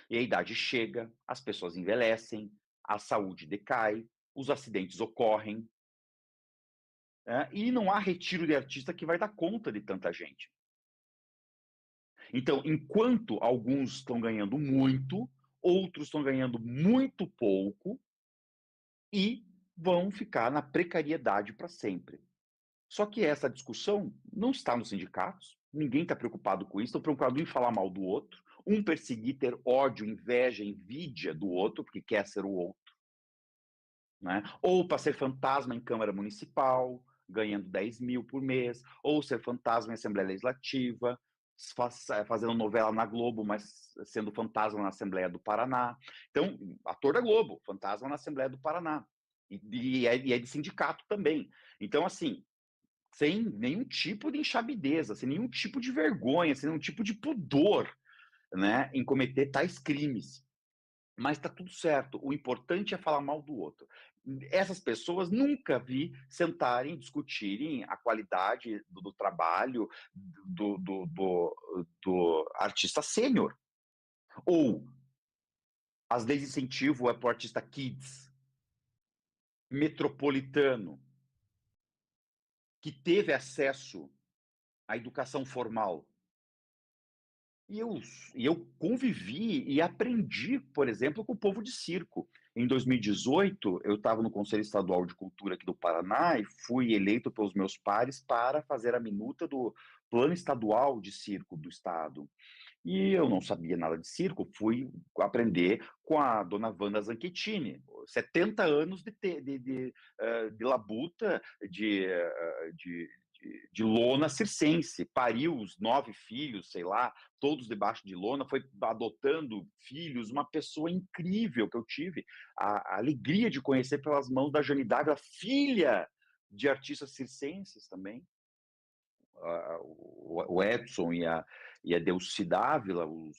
e a idade chega, as pessoas envelhecem, a saúde decai, os acidentes ocorrem, e não há retiro de artista que vai dar conta de tanta gente. Então, enquanto alguns estão ganhando muito, outros estão ganhando muito pouco e vão ficar na precariedade para sempre. Só que essa discussão não está nos sindicatos, ninguém está preocupado com isso, estão preocupados em falar mal do outro, um perseguir, ter ódio, inveja, invídia do outro, porque quer ser o outro. Né? Ou para ser fantasma em Câmara Municipal, ganhando 10 mil por mês, ou ser fantasma em Assembleia Legislativa, fazendo novela na Globo, mas sendo fantasma na Assembleia do Paraná. Então, ator da Globo, fantasma na Assembleia do Paraná. E é de sindicato também. Então, assim, sem nenhum tipo de enxabideza, sem nenhum tipo de vergonha, sem nenhum tipo de pudor, né, em cometer tais crimes. Mas está tudo certo. O importante é falar mal do outro. Essas pessoas nunca vi sentarem, discutirem a qualidade do trabalho do artista sênior. Ou as leis de incentivo é para o artista kids, metropolitano, que teve acesso à educação formal. E eu convivi e aprendi, por exemplo, com o povo de circo. Em 2018, eu estava no Conselho Estadual de Cultura aqui do Paraná e fui eleito pelos meus pares para fazer a minuta do Plano Estadual de Circo do Estado. E eu não sabia nada de circo, fui aprender com a dona Wanda Zanchettini, 70 anos de labuta, de lona circense, pariu os 9 filhos, sei lá, todos debaixo de lona, foi adotando filhos, uma pessoa incrível que eu tive a alegria de conhecer pelas mãos da Jane Dávila, filha de artistas circenses também, o Edson e a Delcy Dávila, o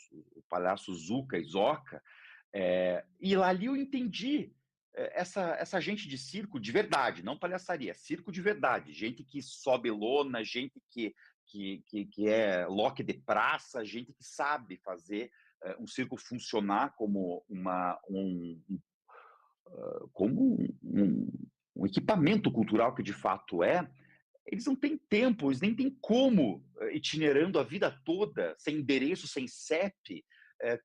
palhaço Zuca e Zoca, e lá ali eu entendi essa gente de circo de verdade, não palhaçaria, circo de verdade, gente que sobe lona, gente que é loque de praça, gente que sabe fazer um circo funcionar como como um equipamento cultural que de fato é, eles não têm tempo, eles nem têm como, itinerando a vida toda, sem endereço, sem CEP,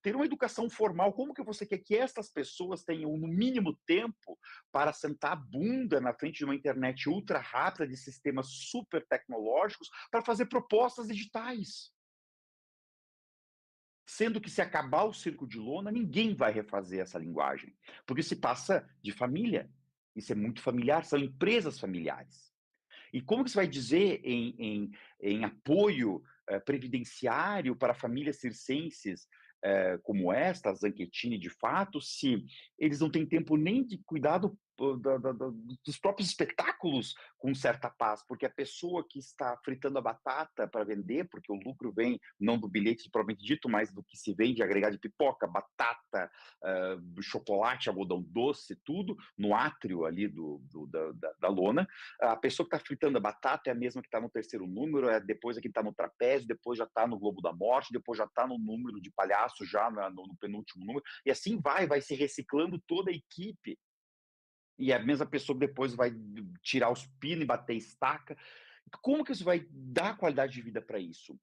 ter uma educação formal. Como que você quer que estas pessoas tenham, no mínimo, tempo para sentar a bunda na frente de uma internet ultra rápida, de sistemas super tecnológicos, para fazer propostas digitais? Sendo que, se acabar o circo de lona, ninguém vai refazer essa linguagem, porque se passa de família. Isso é muito familiar, são empresas familiares. E como que você vai dizer em apoio previdenciário para famílias circenses como esta, a Zanquettini, de fato, se eles não têm tempo nem de cuidar dos próprios espetáculos com certa paz, porque a pessoa que está fritando a batata para vender, porque o lucro vem não do bilhete propriamente dito, mas do que se vende agregado de pipoca, batata, chocolate, algodão doce, tudo, no átrio ali da lona. A pessoa que está fritando a batata é a mesma que está no terceiro número, depois é que está no trapézio, depois já está no Globo da Morte, depois já está no número de palhaço, já no penúltimo número, e assim vai se reciclando toda a equipe. E a mesma pessoa depois vai tirar os pinos e bater estaca. Como que isso vai dar qualidade de vida para isso?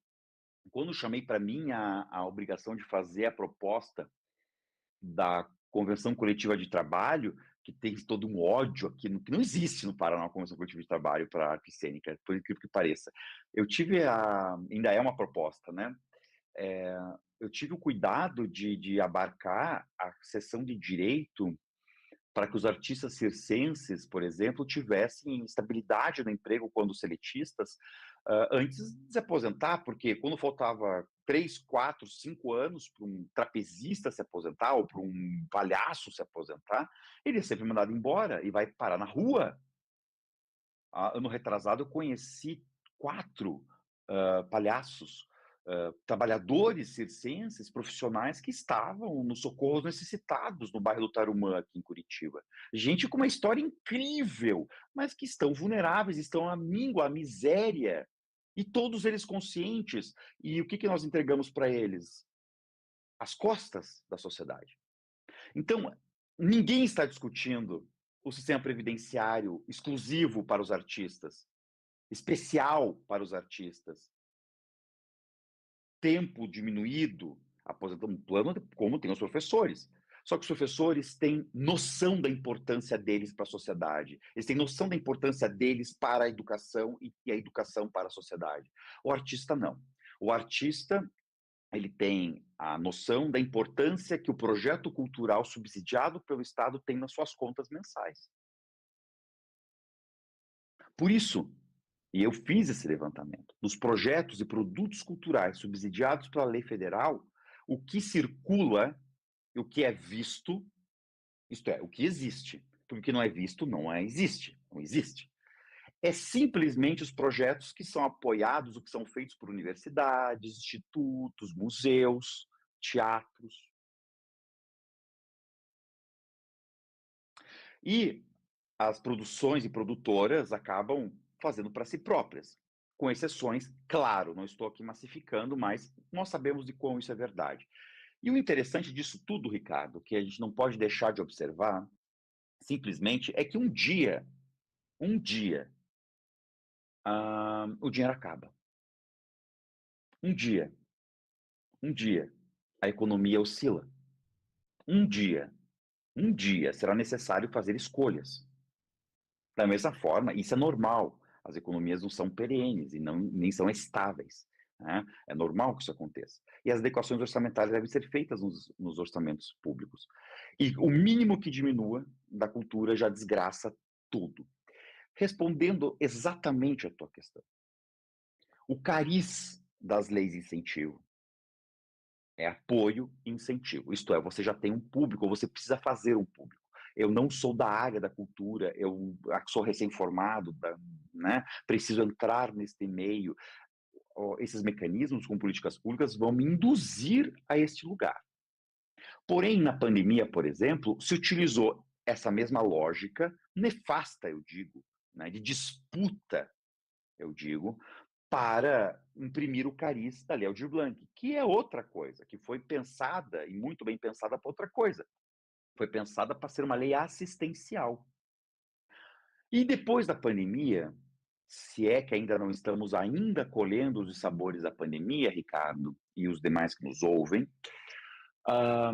Quando eu chamei para mim a obrigação de fazer a proposta da convenção coletiva de trabalho, que tem todo um ódio aqui, que não existe no Paraná uma convenção coletiva de trabalho para arte cênica, por incrível que pareça. Eu tive ainda é uma proposta, né? Eu tive o cuidado de abarcar a seção de direito para que os artistas circenses, por exemplo, tivessem estabilidade no emprego quando seletistas, antes de se aposentar, porque quando faltava 3, 4, 5 anos para um trapezista se aposentar ou para um palhaço se aposentar, ele é sempre mandado embora e vai parar na rua. Ano retrasado, eu conheci 4 palhaços, trabalhadores circenses, profissionais que estavam no Socorro Necessitados, no bairro do Tarumã, aqui em Curitiba. Gente com uma história incrível, mas que estão vulneráveis, estão à míngua, à miséria, e todos eles conscientes. E o que nós entregamos para eles? As costas da sociedade. Então, ninguém está discutindo o sistema previdenciário exclusivo para os artistas, especial para os artistas, tempo diminuído, aposentando um plano como tem os professores. Só que os professores têm noção da importância deles para a sociedade. Eles têm noção da importância deles para a educação e a educação para a sociedade. O artista não. O artista, ele tem a noção da importância que o projeto cultural subsidiado pelo Estado tem nas suas contas mensais. Por isso, e eu fiz esse levantamento, dos projetos e produtos culturais subsidiados pela lei federal, o que circula e o que é visto, isto é, o que existe, porque o que não é visto não existe, não existe. É simplesmente os projetos que são apoiados, o que são feitos por universidades, institutos, museus, teatros. E as produções e produtoras acabam fazendo para si próprias, com exceções, claro, não estou aqui massificando, mas nós sabemos de como isso é verdade. E o interessante disso tudo, Ricardo, que a gente não pode deixar de observar, simplesmente, é que um dia, o dinheiro acaba. Um dia, a economia oscila. Um dia será necessário fazer escolhas. Da mesma forma, isso é normal. As economias não são perenes e nem são estáveis. Né? É normal que isso aconteça. E as adequações orçamentárias devem ser feitas nos orçamentos públicos. E o mínimo que diminua da cultura já desgraça tudo. Respondendo exatamente a tua questão. O cariz das leis de incentivo é apoio e incentivo. Isto é, você já tem um público, ou você precisa fazer um público. Eu não sou da área da cultura, eu sou recém-formado, né? Preciso entrar neste meio. Esses mecanismos com políticas públicas vão me induzir a este lugar. Porém, na pandemia, por exemplo, se utilizou essa mesma lógica nefasta, eu digo, né? De disputa, eu digo, para imprimir o cariz da Lei Aldir Blanc, que é outra coisa, que foi pensada, e muito bem pensada, para outra coisa. Foi pensada para ser uma lei assistencial. E depois da pandemia, se é que ainda não estamos ainda colhendo os sabores da pandemia, Ricardo, e os demais que nos ouvem, ah,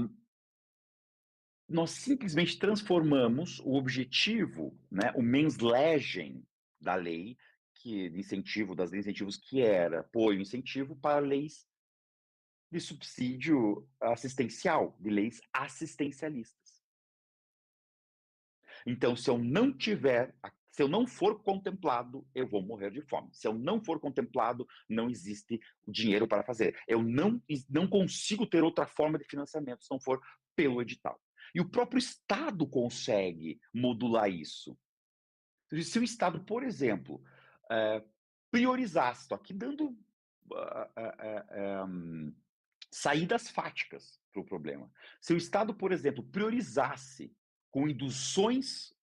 nós simplesmente transformamos o objetivo, né, o mens legem da lei, que de incentivo, das leis de incentivos, que era apoio e incentivo, para leis de subsídio assistencial, de leis assistencialistas. Então, se eu não for contemplado, eu vou morrer de fome. Se eu não for contemplado, não existe o dinheiro para fazer. Eu não consigo ter outra forma de financiamento se não for pelo edital. E o próprio Estado consegue modular isso. Se o Estado, por exemplo, priorizasse, estou aqui dando saídas fáticas para o problema. Se o Estado, por exemplo, priorizasse com induções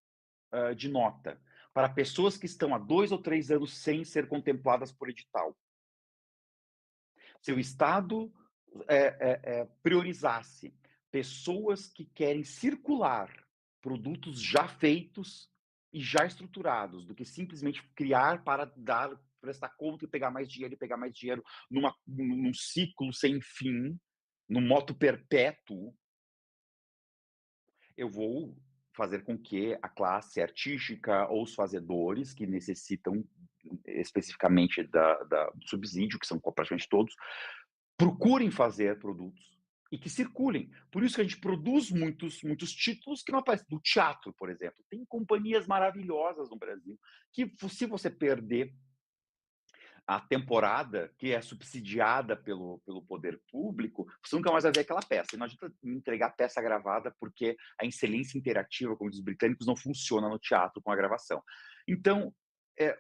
de nota para pessoas que estão há 2 ou 3 anos sem ser contempladas por edital. Se o Estado priorizasse pessoas que querem circular produtos já feitos e já estruturados, do que simplesmente criar para prestar conta e pegar mais dinheiro num ciclo sem fim, num moto perpétuo, eu vou fazer com que a classe artística ou os fazedores que necessitam especificamente do subsídio, que são praticamente todos, procurem fazer produtos e que circulem. Por isso que a gente produz muitos títulos que não aparecem. Do teatro, por exemplo. Tem companhias maravilhosas no Brasil que, se você perder a temporada que é subsidiada pelo poder público, você nunca mais vai ver aquela peça. E não adianta entregar peça gravada, porque a excelência interativa, como diz os britânicos, não funciona no teatro com a gravação. Então,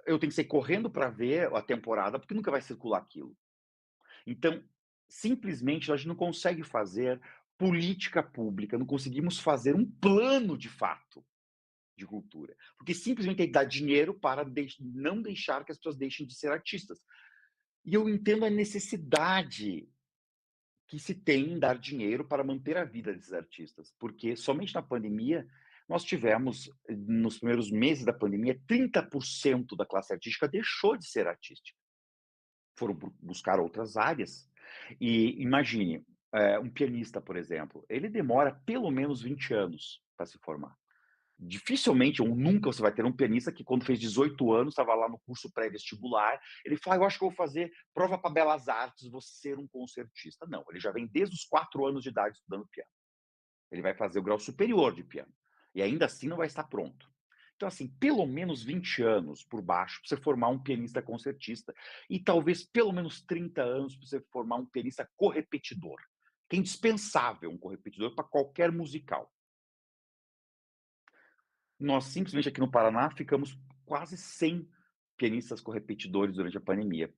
eu tenho que sair correndo para ver a temporada, porque nunca vai circular aquilo. Então, simplesmente, a gente não consegue fazer política pública, não conseguimos fazer um plano de fato de cultura. Porque simplesmente tem que dar dinheiro para não deixar que as pessoas deixem de ser artistas. E eu entendo a necessidade que se tem em dar dinheiro para manter a vida desses artistas, porque somente na pandemia nós tivemos, nos primeiros meses da pandemia, 30% da classe artística deixou de ser artística. Foram buscar outras áreas. E imagine, um pianista, por exemplo, ele demora pelo menos 20 anos para se formar. Dificilmente ou nunca você vai ter um pianista que, quando fez 18 anos, estava lá no curso pré-vestibular, ele fala: eu acho que eu vou fazer prova para Belas Artes, vou ser um concertista. Não, ele já vem desde os 4 anos de idade estudando piano. Ele vai fazer o grau superior de piano. E ainda assim não vai estar pronto. Então, assim, pelo menos 20 anos por baixo para você formar um pianista concertista. E talvez pelo menos 30 anos para você formar um pianista correpetidor. Que é indispensável um correpetidor para qualquer musical. Nós simplesmente aqui no Paraná ficamos quase 100 pianistas correpetidores durante a pandemia.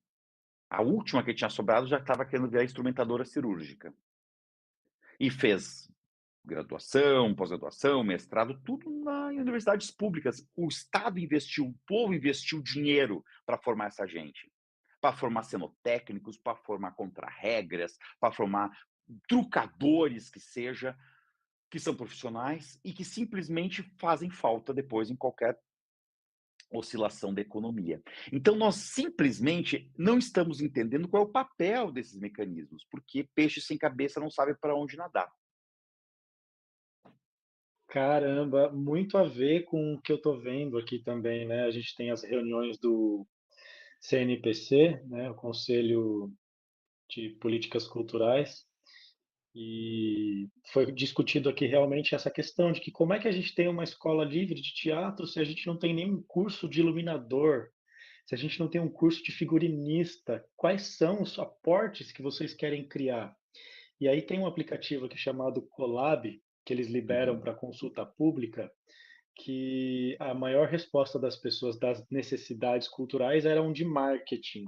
A última que tinha sobrado já estava querendo virar instrumentadora cirúrgica. E fez graduação, pós-graduação, mestrado, tudo em universidades públicas. O Estado investiu, o povo investiu dinheiro para formar essa gente. Para formar cenotécnicos, para formar contra-regras, para formar trucadores que seja, que são profissionais e que simplesmente fazem falta depois em qualquer oscilação da economia. Então, nós simplesmente não estamos entendendo qual é o papel desses mecanismos, porque peixe sem cabeça não sabe para onde nadar. Caramba, muito a ver com o que eu estou vendo aqui também, né? A gente tem as reuniões do CNPC, né? O Conselho de Políticas Culturais, e foi discutido aqui realmente essa questão de que como é que a gente tem uma escola livre de teatro se a gente não tem nenhum curso de iluminador, se a gente não tem um curso de figurinista, quais são os aportes que vocês querem criar? E aí tem um aplicativo aqui chamado Colab, que eles liberam Uhum. para consulta pública, que a maior resposta das pessoas das necessidades culturais eram de marketing.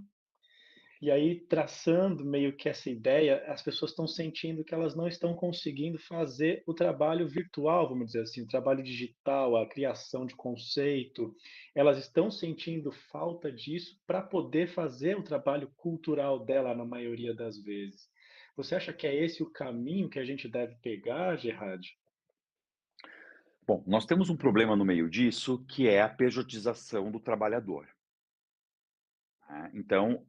E aí, traçando meio que essa ideia, as pessoas estão sentindo que elas não estão conseguindo fazer o trabalho virtual, vamos dizer assim, o trabalho digital, a criação de conceito. Elas estão sentindo falta disso para poder fazer o trabalho cultural dela, na maioria das vezes. Você acha que é esse o caminho que a gente deve pegar, Gerard? Bom, nós temos um problema no meio disso, que é a pejotização do trabalhador. né? Então,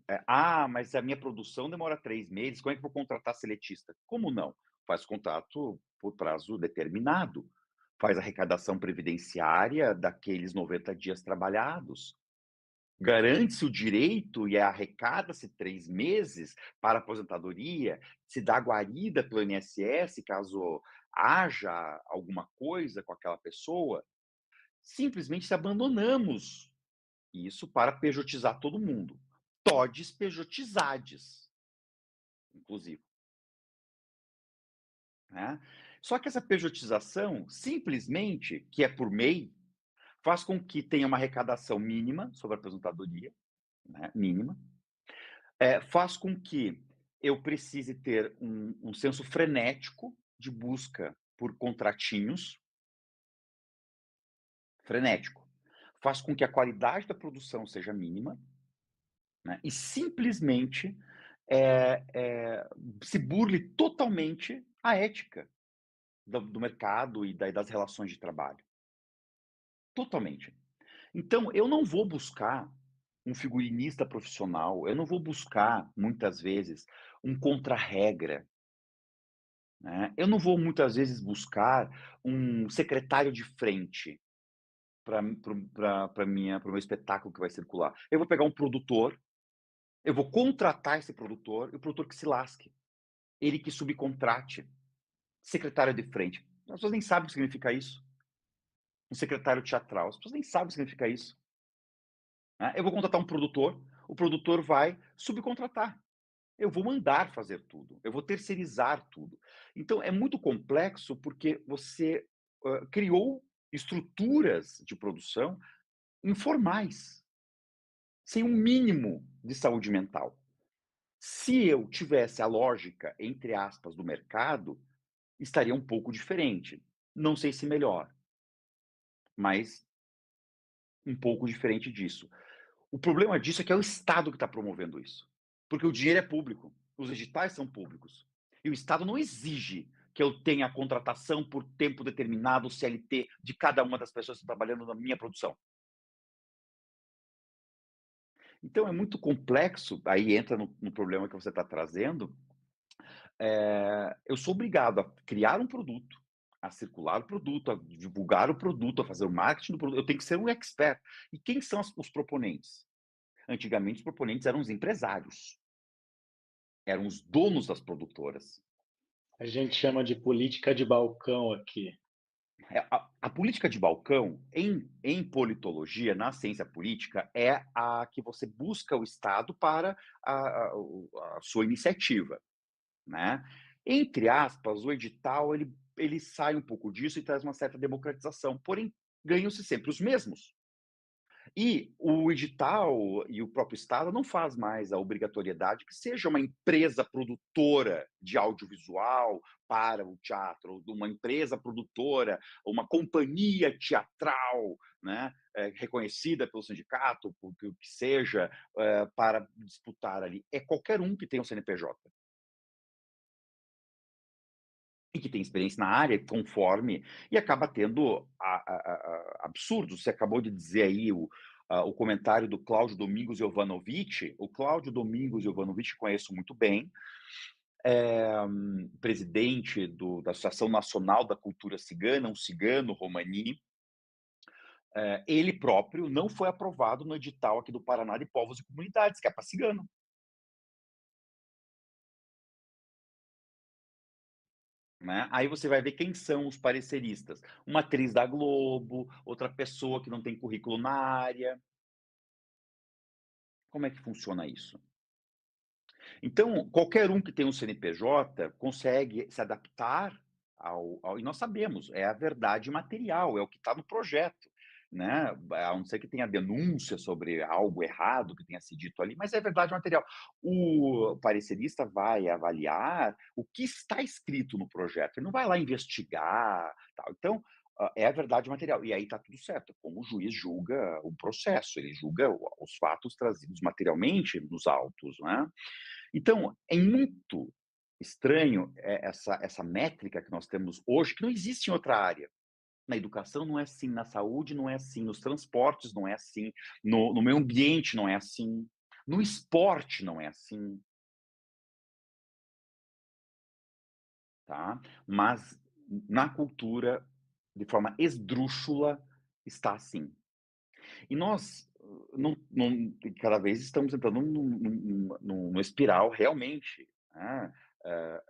mas a minha produção demora 3 meses, como é que eu vou contratar seletista? Como não? Faz contrato por prazo determinado, faz arrecadação previdenciária daqueles 90 dias trabalhados, garante-se o direito e arrecada-se 3 meses para aposentadoria, se dá guarida pelo INSS caso haja alguma coisa com aquela pessoa. Simplesmente se abandonamos isso para pejotizar todo mundo. Todes pejotizades, inclusive. Né? Só que essa pejotização, simplesmente, que é por MEI, faz com que tenha uma arrecadação mínima sobre a aposentadoria, né? Mínima, faz com que eu precise ter um senso frenético de busca por contratinhos, frenético. Faz com que a qualidade da produção seja mínima, né? E simplesmente se burle totalmente a ética do mercado e das relações de trabalho. Totalmente. Então, eu não vou buscar um figurinista profissional, eu não vou buscar, muitas vezes, um contra-regra, né? Eu não vou, muitas vezes, buscar um secretário de frente para o meu espetáculo que vai circular. Eu vou pegar um produtor, eu vou contratar esse produtor, e o produtor que se lasque. Ele que subcontrate. Secretário de frente. As pessoas nem sabem o que significa isso. Um secretário teatral. As pessoas nem sabem o que significa isso. Né? Eu vou contratar um produtor, o produtor vai subcontratar. Eu vou mandar fazer tudo, eu vou terceirizar tudo. Então, é muito complexo porque você criou estruturas de produção informais, sem um mínimo de saúde mental. Se eu tivesse a lógica, entre aspas, do mercado, estaria um pouco diferente. Não sei se melhor, mas um pouco diferente disso. O problema disso é que é o Estado que está promovendo isso. Porque o dinheiro é público, os editais são públicos. E o Estado não exige que eu tenha a contratação por tempo determinado, CLT, de cada uma das pessoas que estão trabalhando na minha produção. Então é muito complexo, aí entra no problema que você está trazendo. Eu sou obrigado a criar um produto, a circular o produto, a divulgar o produto, a fazer o marketing do produto. Eu tenho que ser um expert. E quem são os proponentes? Antigamente, os proponentes eram os empresários, eram os donos das produtoras. A gente chama de política de balcão aqui. A política de balcão, em politologia, na ciência política, é a que você busca o Estado para a sua iniciativa. Né? Entre aspas, o edital ele sai um pouco disso e traz uma certa democratização, porém ganham-se sempre os mesmos. E o edital e o próprio Estado não faz mais a obrigatoriedade que seja uma empresa produtora de audiovisual para o teatro, ou uma empresa produtora, uma companhia teatral, né, reconhecida pelo sindicato, por que seja, para disputar ali. É qualquer um que tem um CNPJ. E que tem experiência na área, conforme, e acaba tendo absurdos. Você acabou de dizer aí o comentário do Cláudio Domingos Jovanovic. O Cláudio Domingos Jovanovic conheço muito bem, presidente da Associação Nacional da Cultura Cigana, um cigano romani. Ele próprio não foi aprovado no edital aqui do Paraná de Povos e Comunidades, que é para cigano. Né? Aí você vai ver quem são os pareceristas. Uma atriz da Globo, outra pessoa que não tem currículo na área. Como é que funciona isso? Então, qualquer um que tem um CNPJ consegue se adaptar e nós sabemos, é a verdade material, é o que está no projeto. Né? A não ser que tenha denúncia sobre algo errado que tenha sido dito ali, mas é verdade material. O parecerista vai avaliar o que está escrito no projeto, ele não vai lá investigar. Tal. Então, é a verdade material. E aí está tudo certo, como o juiz julga o processo, ele julga os fatos trazidos materialmente nos autos. Né? Então, é muito estranho essa métrica que nós temos hoje, que não existe em outra área. Na educação não é assim, na saúde não é assim, nos transportes não é assim, no meio ambiente não é assim. No esporte não é assim, tá? Mas na cultura, de forma esdrúxula, está assim. E nós cada vez estamos entrando numa espiral realmente, né, eh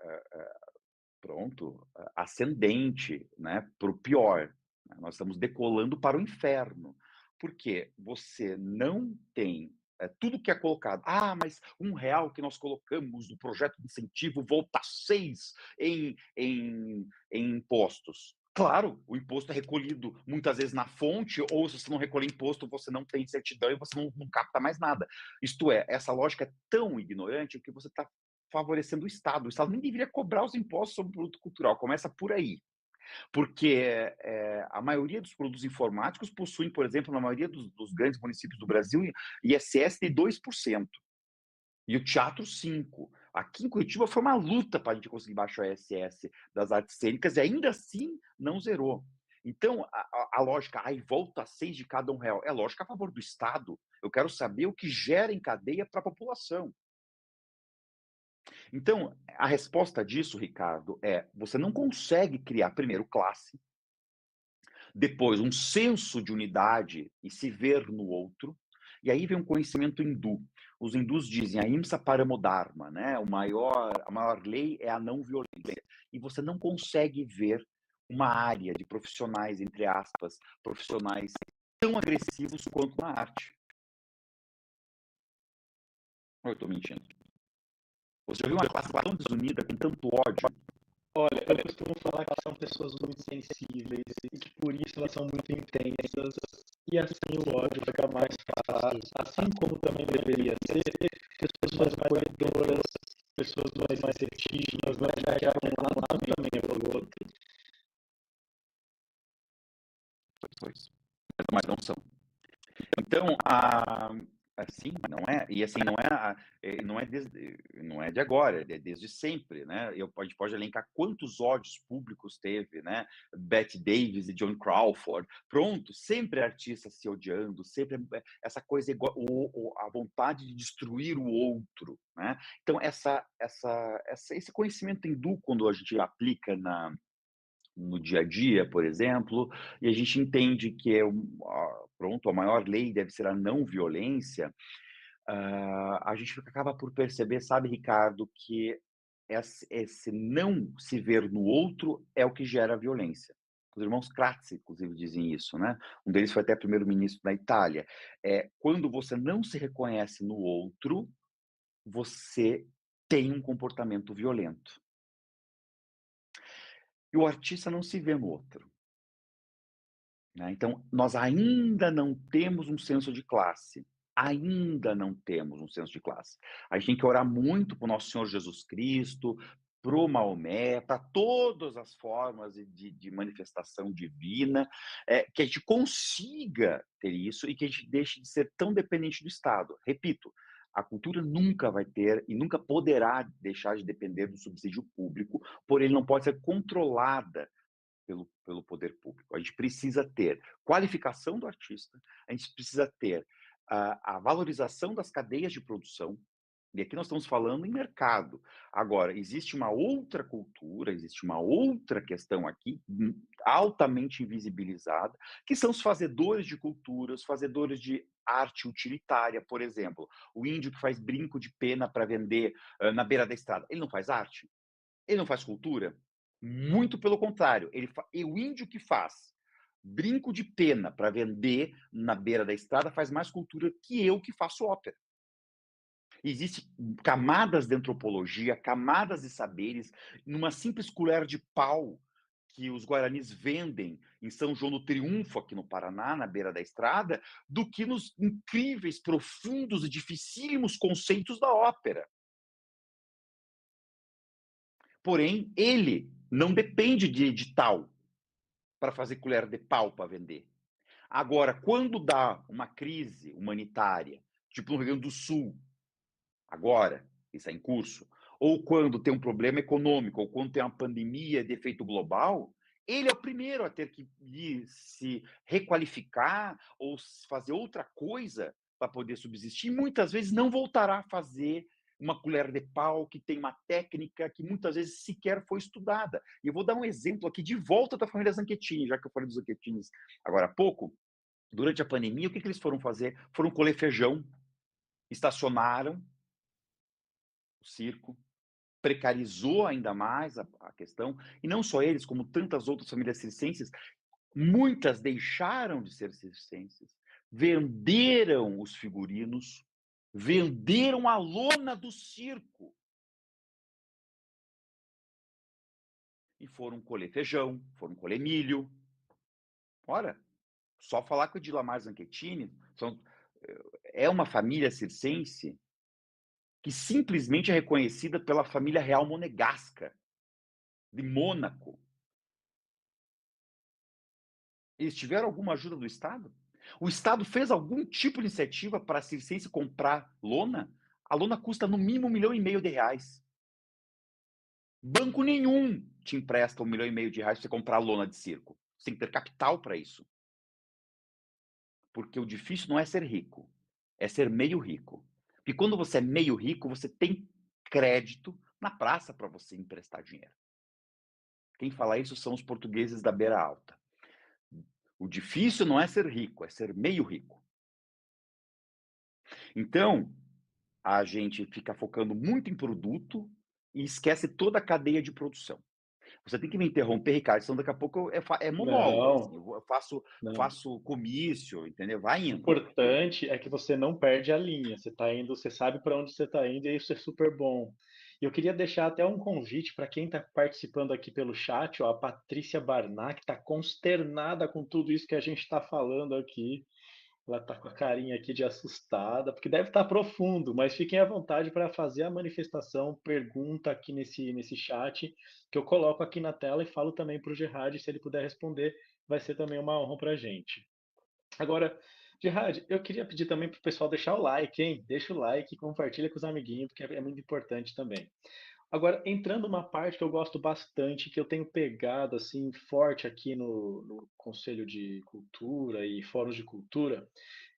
pronto, ascendente, né, para o pior, né. Nós estamos decolando para o inferno, porque você não tem, tudo que é colocado: "Ah, mas R$ 1 que nós colocamos no projeto de incentivo volta 6 em impostos". Claro, o imposto é recolhido muitas vezes na fonte, ou se você não recolher imposto, você não tem certidão e você não capta mais nada. Isto é, essa lógica é tão ignorante que você está favorecendo o Estado. O Estado nem deveria cobrar os impostos sobre o produto cultural, começa por aí. Porque a maioria dos produtos informáticos possuem, por exemplo, na maioria dos grandes municípios do Brasil, ISS de 2%. E o teatro 5%. Aqui em Curitiba foi uma luta para a gente conseguir baixar o ISS das artes cênicas e ainda assim não zerou. Então, a lógica, aí volta 6 de cada R$ 1, é lógica a favor do Estado. Eu quero saber o que gera em cadeia para a população. Então, a resposta disso, Ricardo, é: você não consegue criar primeiro classe, depois um senso de unidade e se ver no outro, e aí vem um conhecimento hindu. Os hindus dizem ahimsa paramo dharma, né? A maior lei é a não violência. E você não consegue ver uma área de profissionais, entre aspas, profissionais tão agressivos quanto na arte. Ou eu estou mentindo? Você já viu uma classe tão desunida, com tanto ódio? Olha, eu costumo falar que são pessoas muito sensíveis e que por isso elas são muito intensas e assim o ódio fica mais fácil, assim como também deveria ser, pessoas mais acolhedoras, pessoas mais receptivas, não já que um lado também é o outro. Pois. Mas não são. Então, assim, não é, e assim, não é de agora, é desde sempre, né? A gente pode elencar quantos ódios públicos teve, né? Bette Davis e John Crawford, pronto, sempre artistas se odiando, sempre essa coisa igual, a vontade de destruir o outro, né? Então, esse conhecimento hindu, quando a gente aplica no dia a dia, por exemplo, e a gente entende que pronto, a maior lei deve ser a não violência, a gente acaba por perceber, sabe, Ricardo, que esse não se ver no outro é o que gera violência. Os irmãos Kratz, inclusive, dizem isso, né? Um deles foi até primeiro-ministro da Itália. Quando você não se reconhece no outro, você tem um comportamento violento. E o artista não se vê no outro. Né? Então, nós ainda não temos um senso de classe. Ainda não temos um senso de classe. A gente tem que orar muito para o nosso Senhor Jesus Cristo, para o Maomé, para todas as formas de manifestação divina, que a gente consiga ter isso e que a gente deixe de ser tão dependente do Estado. Repito, a cultura nunca vai ter e nunca poderá deixar de depender do subsídio público, porém ele não pode ser controlada pelo poder público. A gente precisa ter qualificação do artista, a gente precisa ter a valorização das cadeias de produção, e aqui nós estamos falando em mercado. Agora, existe uma outra cultura, existe uma outra questão aqui, altamente invisibilizada, que são os fazedores de cultura, os fazedores de arte utilitária, por exemplo. O índio que faz brinco de pena para vender na beira da estrada, ele não faz arte? Ele não faz cultura? Muito pelo contrário, e o índio que faz brinco de pena para vender na beira da estrada faz mais cultura que eu que faço ópera. Existem camadas de antropologia, camadas de saberes, numa simples colher de pau que os guaranis vendem em São João do Triunfo, aqui no Paraná, na beira da estrada, do que nos incríveis, profundos e dificílimos conceitos da ópera. Porém, ele não depende de edital para fazer colher de pau para vender. Agora, quando dá uma crise humanitária, tipo no Rio Grande do Sul, agora, isso é em curso, ou quando tem um problema econômico, ou quando tem uma pandemia de efeito global, ele é o primeiro a ter que se requalificar ou fazer outra coisa para poder subsistir, e muitas vezes não voltará a fazer uma colher de pau que tem uma técnica que muitas vezes sequer foi estudada. E eu vou dar um exemplo aqui de volta da família Zanchettini, já que eu falei dos Zanchettini agora há pouco. Durante a pandemia, o que eles foram fazer? Foram colher feijão, estacionaram o circo, precarizou ainda mais a questão, e não só eles, como tantas outras famílias circenses, muitas deixaram de ser circenses, venderam os figurinos, venderam a lona do circo e foram colher feijão, foram colher milho. Ora, só falar que o Dilamar Zanchettini é uma família circense que simplesmente é reconhecida pela família real monegasca, de Mônaco. Eles tiveram alguma ajuda do Estado? O Estado fez algum tipo de iniciativa para a circense comprar lona? A lona custa no mínimo R$ 1,5 milhão. Banco nenhum te empresta R$ 1,5 milhão para você comprar lona de circo. Você tem que ter capital para isso. Porque o difícil não é ser rico, é ser meio rico. E quando você é meio rico, você tem crédito na praça para você emprestar dinheiro. Quem fala isso são os portugueses da Beira Alta. O difícil não é ser rico, é ser meio rico. Então, a gente fica focando muito em produto e esquece toda a cadeia de produção. Você tem que me interromper, Ricardo, senão daqui a pouco é monólogo. Assim, Não, eu não. faço comício, entendeu? Vai O indo. importante é que você não perde a linha. Você tá indo, você sabe para onde você está indo e isso é super bom. E eu queria deixar até um convite para quem está participando aqui pelo chat, ó, a Patrícia Barnac está consternada com tudo isso que a gente está falando aqui. Ela está com a carinha aqui de assustada, porque deve estar profundo, mas fiquem à vontade para fazer a manifestação, pergunta aqui nesse chat, que eu coloco aqui na tela e falo também para o Gerard, se ele puder responder, vai ser também uma honra para a gente. Agora, Gerard, eu queria pedir também para o pessoal deixar o like, hein? Deixa o like, compartilha com os amiguinhos, porque é muito importante também. Agora, entrando numa parte que eu gosto bastante, que eu tenho pegado assim forte aqui no Conselho de Cultura e fóruns de cultura,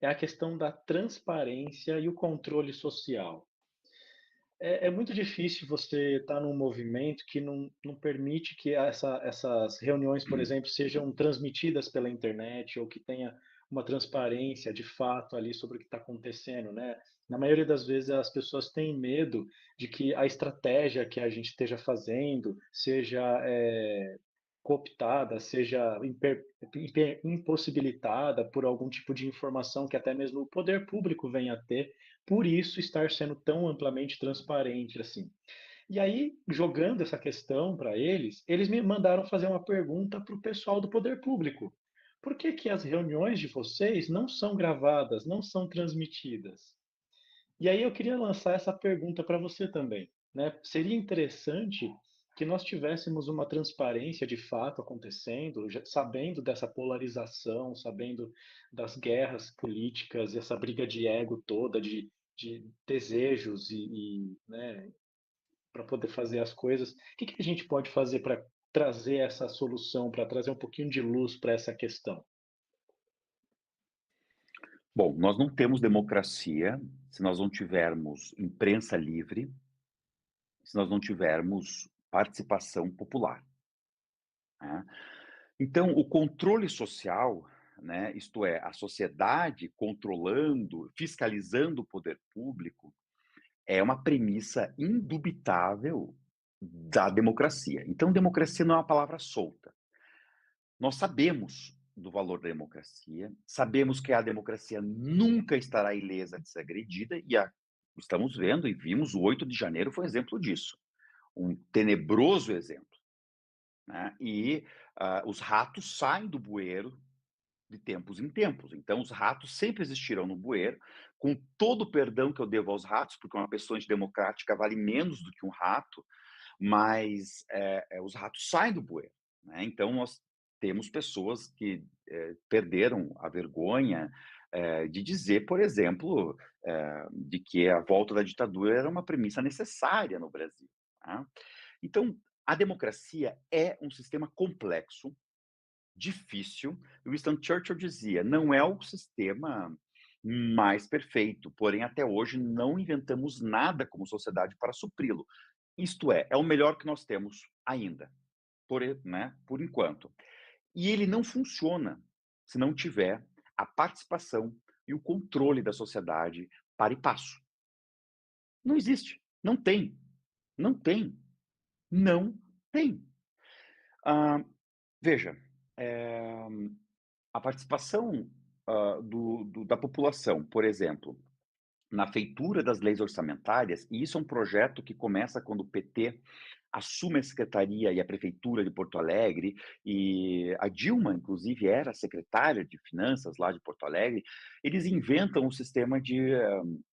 é a questão da transparência e o controle social. É muito difícil você estar num movimento que não permite que essas reuniões, por exemplo, sejam transmitidas pela internet ou que tenha uma transparência de fato ali sobre o que está acontecendo, né? Na maioria das vezes as pessoas têm medo de que a estratégia que a gente esteja fazendo seja cooptada, seja impossibilitada por algum tipo de informação que até mesmo o poder público venha a ter, por isso estar sendo tão amplamente transparente assim. E aí, jogando essa questão para eles, eles me mandaram fazer uma pergunta para o pessoal do poder público. Por que que as reuniões de vocês não são gravadas, não são transmitidas? E aí eu queria lançar essa pergunta para você também, né? Seria interessante que nós tivéssemos uma transparência de fato acontecendo, sabendo dessa polarização, sabendo das guerras políticas, essa briga de ego toda, de desejos né, para poder fazer as coisas. O que que a gente pode fazer para trazer essa solução, para trazer um pouquinho de luz para essa questão? Bom, nós não temos democracia se nós não tivermos imprensa livre, se nós não tivermos participação popular, né? Então, o controle social, né, isto é, a sociedade controlando, fiscalizando o poder público, é uma premissa indubitável da democracia. Então, democracia não é uma palavra solta. Nós sabemos do valor da democracia, sabemos que a democracia nunca estará ilesa de ser agredida, e estamos vendo e vimos o 8 de janeiro foi um exemplo disso, um tenebroso exemplo, né? E os ratos saem do bueiro de tempos em tempos. Então, os ratos sempre existirão no bueiro, com todo o perdão que eu devo aos ratos, porque uma pessoa antidemocrática vale menos do que um rato, mas os ratos saem do bueiro, né? Então, nós temos pessoas que perderam a vergonha de dizer, por exemplo, de que a volta da ditadura era uma premissa necessária no Brasil, né? Então, a democracia é um sistema complexo, difícil. Winston Churchill dizia: não é o sistema mais perfeito, porém até hoje não inventamos nada como sociedade para supri-lo. Isto é o melhor que nós temos ainda, por enquanto. E ele não funciona se não tiver a participação e o controle da sociedade para e passo. Não existe, não tem, não tem, não tem. Ah, veja, eh, a participação, da população, por exemplo, na feitura das leis orçamentárias, e isso é um projeto que começa quando o PT assume a secretaria e a prefeitura de Porto Alegre, e a Dilma, inclusive, era secretária de finanças lá de Porto Alegre. Eles inventam um sistema de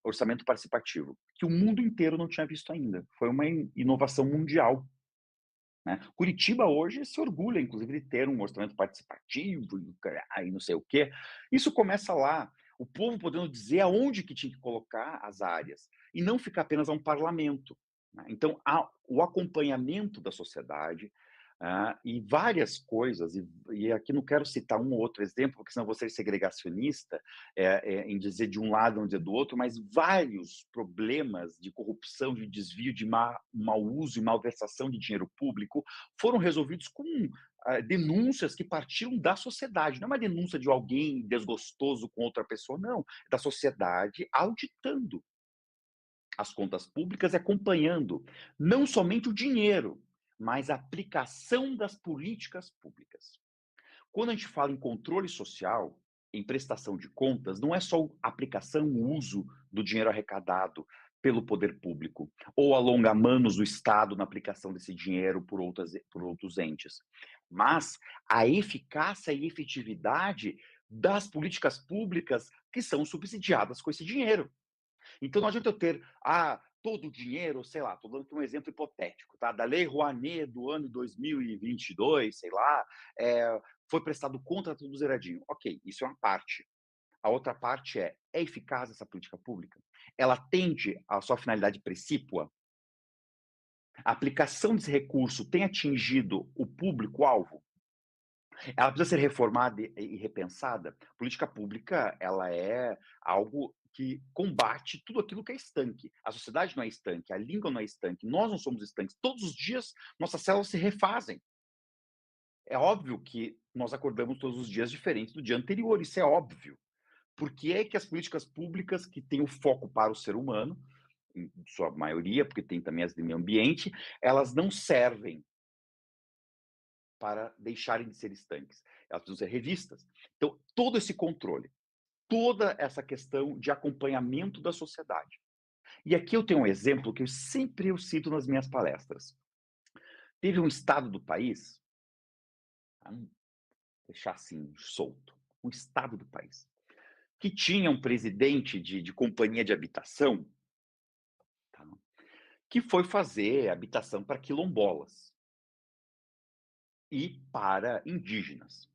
orçamento participativo, que o mundo inteiro não tinha visto ainda. Foi uma inovação mundial, né? Curitiba hoje se orgulha, inclusive, de ter um orçamento participativo e não sei o quê. Isso começa lá, o povo podendo dizer aonde que tinha que colocar as áreas, e não ficar apenas a um parlamento, né? Então, o acompanhamento da sociedade, e várias coisas, e aqui não quero citar um ou outro exemplo, porque senão vou ser segregacionista, em dizer de um lado ou dizer do outro, mas vários problemas de corrupção, de desvio, de mau uso e malversação de dinheiro público foram resolvidos com denúncias que partiram da sociedade. Não é uma denúncia de alguém desgostoso com outra pessoa, não. É da sociedade auditando as contas públicas e acompanhando não somente o dinheiro, mas a aplicação das políticas públicas. Quando a gente fala em controle social, em prestação de contas, não é só a aplicação, o uso do dinheiro arrecadado pelo poder público, ou alongamanos do Estado na aplicação desse dinheiro por outros entes, mas a eficácia e efetividade das políticas públicas que são subsidiadas com esse dinheiro. Então não adianta eu ter todo o dinheiro, sei lá, estou dando aqui um exemplo hipotético, tá? Da Lei Rouanet do ano 2022, sei lá, foi prestado contra tudo zeradinho. Ok, isso é uma parte. A outra parte é eficaz essa política pública? Ela atende à sua finalidade precípua? A aplicação desse recurso tem atingido o público-alvo? Ela precisa ser reformada e repensada. Política pública, ela é algo que combate tudo aquilo que é estanque. A sociedade não é estanque, a língua não é estanque, nós não somos estanques. Todos os dias, nossas células se refazem. É óbvio que nós acordamos todos os dias diferentes do dia anterior, isso é óbvio. Por que é que as políticas públicas que têm o foco para o ser humano, em sua maioria, porque tem também as de meio ambiente, elas não servem para deixarem de ser estanques. Elas precisam ser revistas. Então, todo esse controle, toda essa questão de acompanhamento da sociedade. E aqui eu tenho um exemplo que eu cito nas minhas palestras. Teve um estado do país, vamos deixar assim, solto, um estado do país, que tinha um presidente de companhia de habitação, tá, que foi fazer habitação para quilombolas e para indígenas.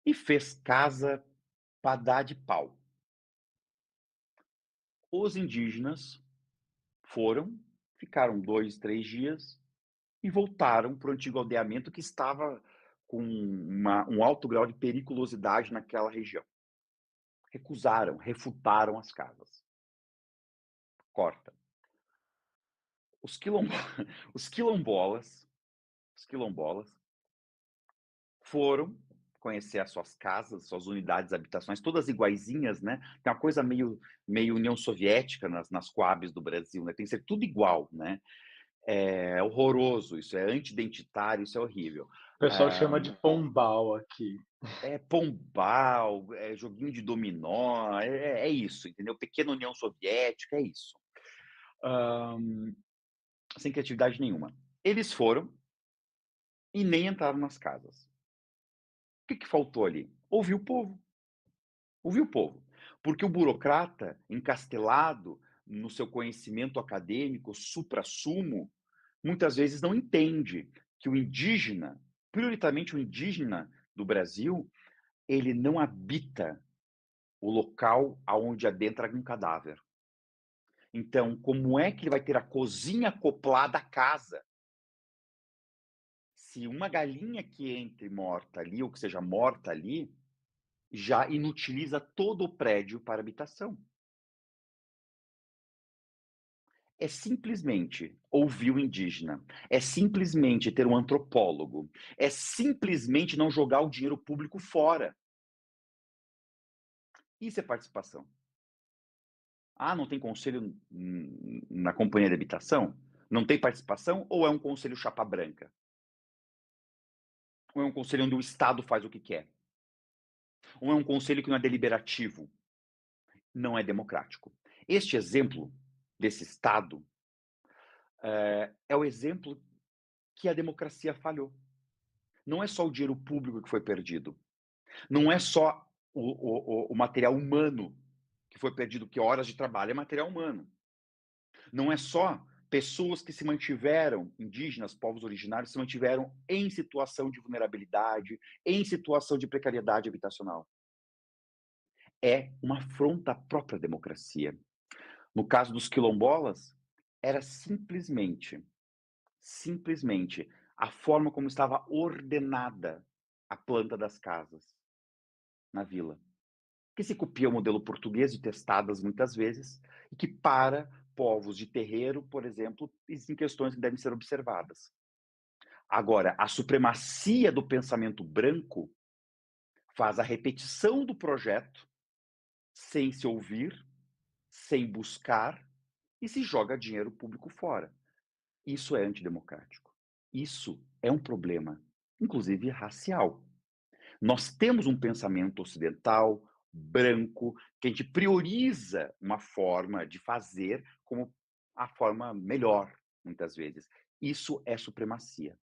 E fez casa para dar de pau. Os indígenas foram, ficaram 2, 3 dias e voltaram para o antigo aldeamento que estava com um alto grau de periculosidade naquela região. Recusaram, refutaram as casas. Corta. Os, quilombo... os quilombolas, os quilombolas foram conhecer as suas casas, suas unidades de habitações, todas iguaizinhas, né? Tem uma coisa meio União Soviética nas Coabs do Brasil, né? Tem que ser tudo igual, né? É horroroso, isso é anti-identitário, isso é horrível. O pessoal chama de pombal aqui. É pombal, é joguinho de dominó, é isso, entendeu? Pequena União Soviética, é isso. Sem criatividade nenhuma. Eles foram e nem entraram nas casas. O que faltou ali? Ouvir o povo. Ouvir o povo. Porque o burocrata, encastelado no seu conhecimento acadêmico, suprassumo, muitas vezes não entende que o indígena, prioritariamente o indígena do Brasil, ele não habita o local aonde adentra um cadáver. Então, como é que ele vai ter a cozinha acoplada à casa? Se uma galinha que entre morta ali, ou que seja morta ali, já inutiliza todo o prédio para habitação. É simplesmente ouvir o indígena, é simplesmente ter um antropólogo, é simplesmente não jogar o dinheiro público fora. Isso é participação. Ah, não tem conselho na companhia de habitação? Não tem participação ou é um conselho chapa branca? Ou é um conselho onde o Estado faz o que quer? Ou é um conselho que não é deliberativo? Não é democrático. Este exemplo desse Estado é o exemplo que a democracia falhou. Não é só o dinheiro público que foi perdido. Não é só o material humano que foi perdido, que horas de trabalho é material humano. Não é só pessoas que se mantiveram, indígenas, povos originários, se mantiveram em situação de vulnerabilidade, em situação de precariedade habitacional. É uma afronta à própria democracia. No caso dos quilombolas, era simplesmente a forma como estava ordenada a planta das casas na vila, que se copia o modelo português de testadas muitas vezes, e que para povos de terreiro, por exemplo, existem questões que devem ser observadas. Agora, a supremacia do pensamento branco faz a repetição do projeto sem se ouvir, sem buscar, e se joga dinheiro público fora. Isso é antidemocrático. Isso é um problema, inclusive racial. Nós temos um pensamento ocidental, branco, que a gente prioriza uma forma de fazer como a forma melhor, muitas vezes. Isso é supremacia.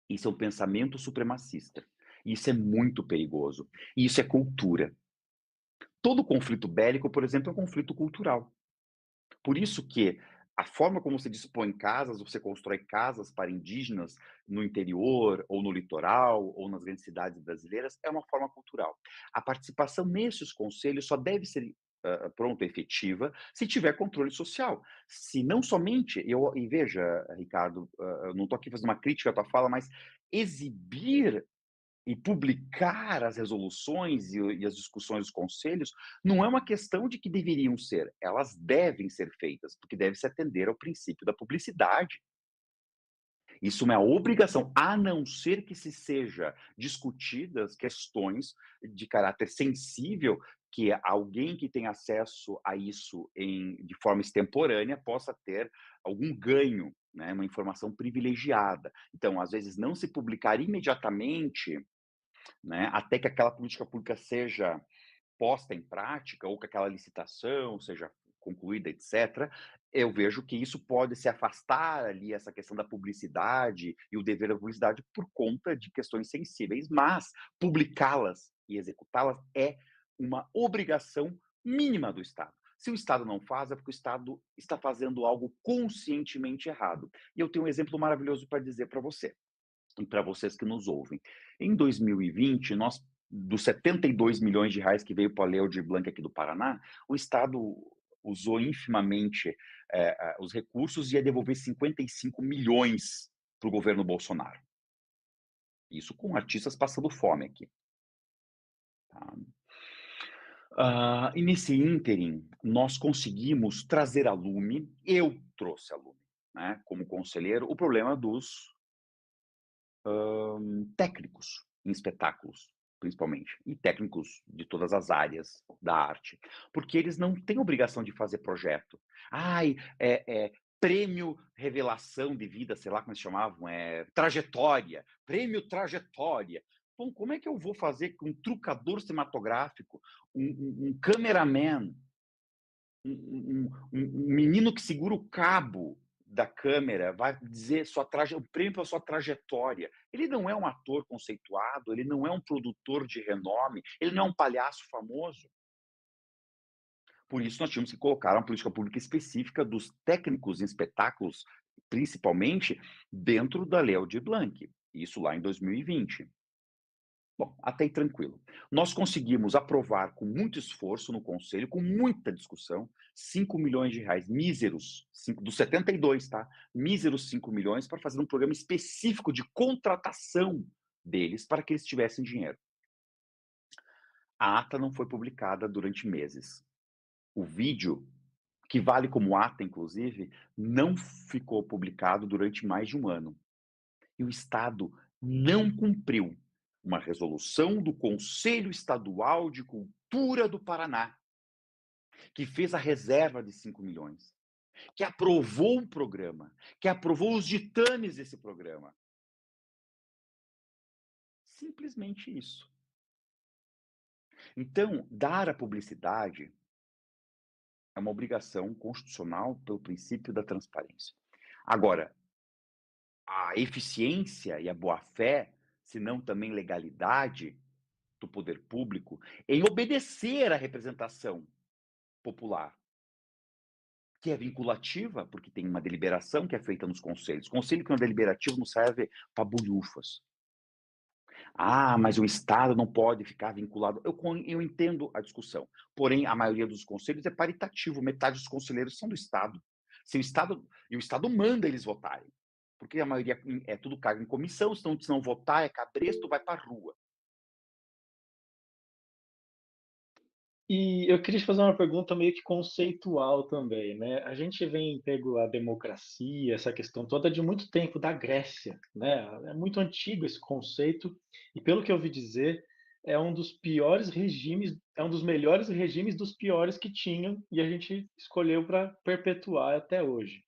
Isso é um pensamento supremacista. Isso é muito perigoso. E isso é cultura. Todo conflito bélico, por exemplo, é um conflito cultural. Por isso que a forma como você dispõe casas, você constrói casas para indígenas no interior, ou no litoral, ou nas grandes cidades brasileiras, é uma forma cultural. A participação nesses conselhos só deve ser pronto, efetiva, se tiver controle social. Se não somente, e veja, Ricardo, eu não estou aqui fazendo uma crítica à tua fala, mas exibir e publicar as resoluções e as discussões dos conselhos, não é uma questão de que deveriam ser, elas devem ser feitas, porque deve se atender ao princípio da publicidade. Isso é uma obrigação, a não ser que se seja discutidas questões de caráter sensível, que alguém que tem acesso a isso de forma extemporânea possa ter algum ganho, né, uma informação privilegiada. Então, às vezes, não se publicar imediatamente, né, até que aquela política pública seja posta em prática ou que aquela licitação seja concluída, etc., eu vejo que isso pode se afastar ali, essa questão da publicidade e o dever da publicidade por conta de questões sensíveis, mas publicá-las e executá-las é uma obrigação mínima do Estado. Se o Estado não faz, é porque o Estado está fazendo algo conscientemente errado. E eu tenho um exemplo maravilhoso para dizer para você e para vocês que nos ouvem. Em 2020, nós, dos 72 milhões de reais que veio para a Lei Aldir Blanc aqui do Paraná, o Estado usou infimamente os recursos e ia devolver 55 milhões para o governo Bolsonaro. Isso com artistas passando fome aqui. Tá? E nesse ínterim, nós conseguimos trazer a lume, eu trouxe a lume, né, como conselheiro, o problema dos técnicos em espetáculos, principalmente, e técnicos de todas as áreas da arte, porque eles não têm obrigação de fazer projeto. Ai, prêmio revelação de vida, sei lá como eles chamavam, trajetória, prêmio trajetória. Bom, como é que eu vou fazer com um trucador cinematográfico, um cameraman, um menino que segura o cabo da câmera, vai dizer o prêmio pela sua trajetória. Ele não é um ator conceituado, ele não é um produtor de renome, ele não é um palhaço famoso. Por isso, nós tínhamos que colocar uma política pública específica dos técnicos em espetáculos, principalmente dentro da Lei Aldir Blanc. Isso lá em 2020. Bom, até aí tranquilo. Nós conseguimos aprovar com muito esforço no conselho, com muita discussão, 5 milhões de reais, míseros, dos 72, tá? Míseros 5 milhões para fazer um programa específico de contratação deles para que eles tivessem dinheiro. A ata não foi publicada durante meses. O vídeo, que vale como ata, inclusive, não ficou publicado durante mais de um ano. E o Estado não cumpriu uma resolução do Conselho Estadual de Cultura do Paraná, que fez a reserva de 5 milhões, que aprovou um programa, que aprovou os ditames desse programa. Simplesmente isso. Então, dar a publicidade é uma obrigação constitucional pelo princípio da transparência. Agora, a eficiência e a boa-fé, se não também legalidade do poder público, em obedecer à representação popular, que é vinculativa, porque tem uma deliberação que é feita nos conselhos. Conselho que não é deliberativo não serve para bulhufas. Ah, mas o Estado não pode ficar vinculado. Eu entendo a discussão, porém, a maioria dos conselhos é paritativo, metade dos conselheiros são do Estado. Se o Estado e o Estado manda eles votarem, porque a maioria é tudo cargo em comissão, se não votar, é cabresto, vai para a rua. E eu queria te fazer uma pergunta meio que conceitual também, né? A gente vem pego a democracia, essa questão toda de muito tempo da Grécia, né? É muito antigo esse conceito e pelo que eu ouvi dizer, é um dos piores regimes, é um dos melhores regimes dos piores que tinham e a gente escolheu para perpetuar até hoje.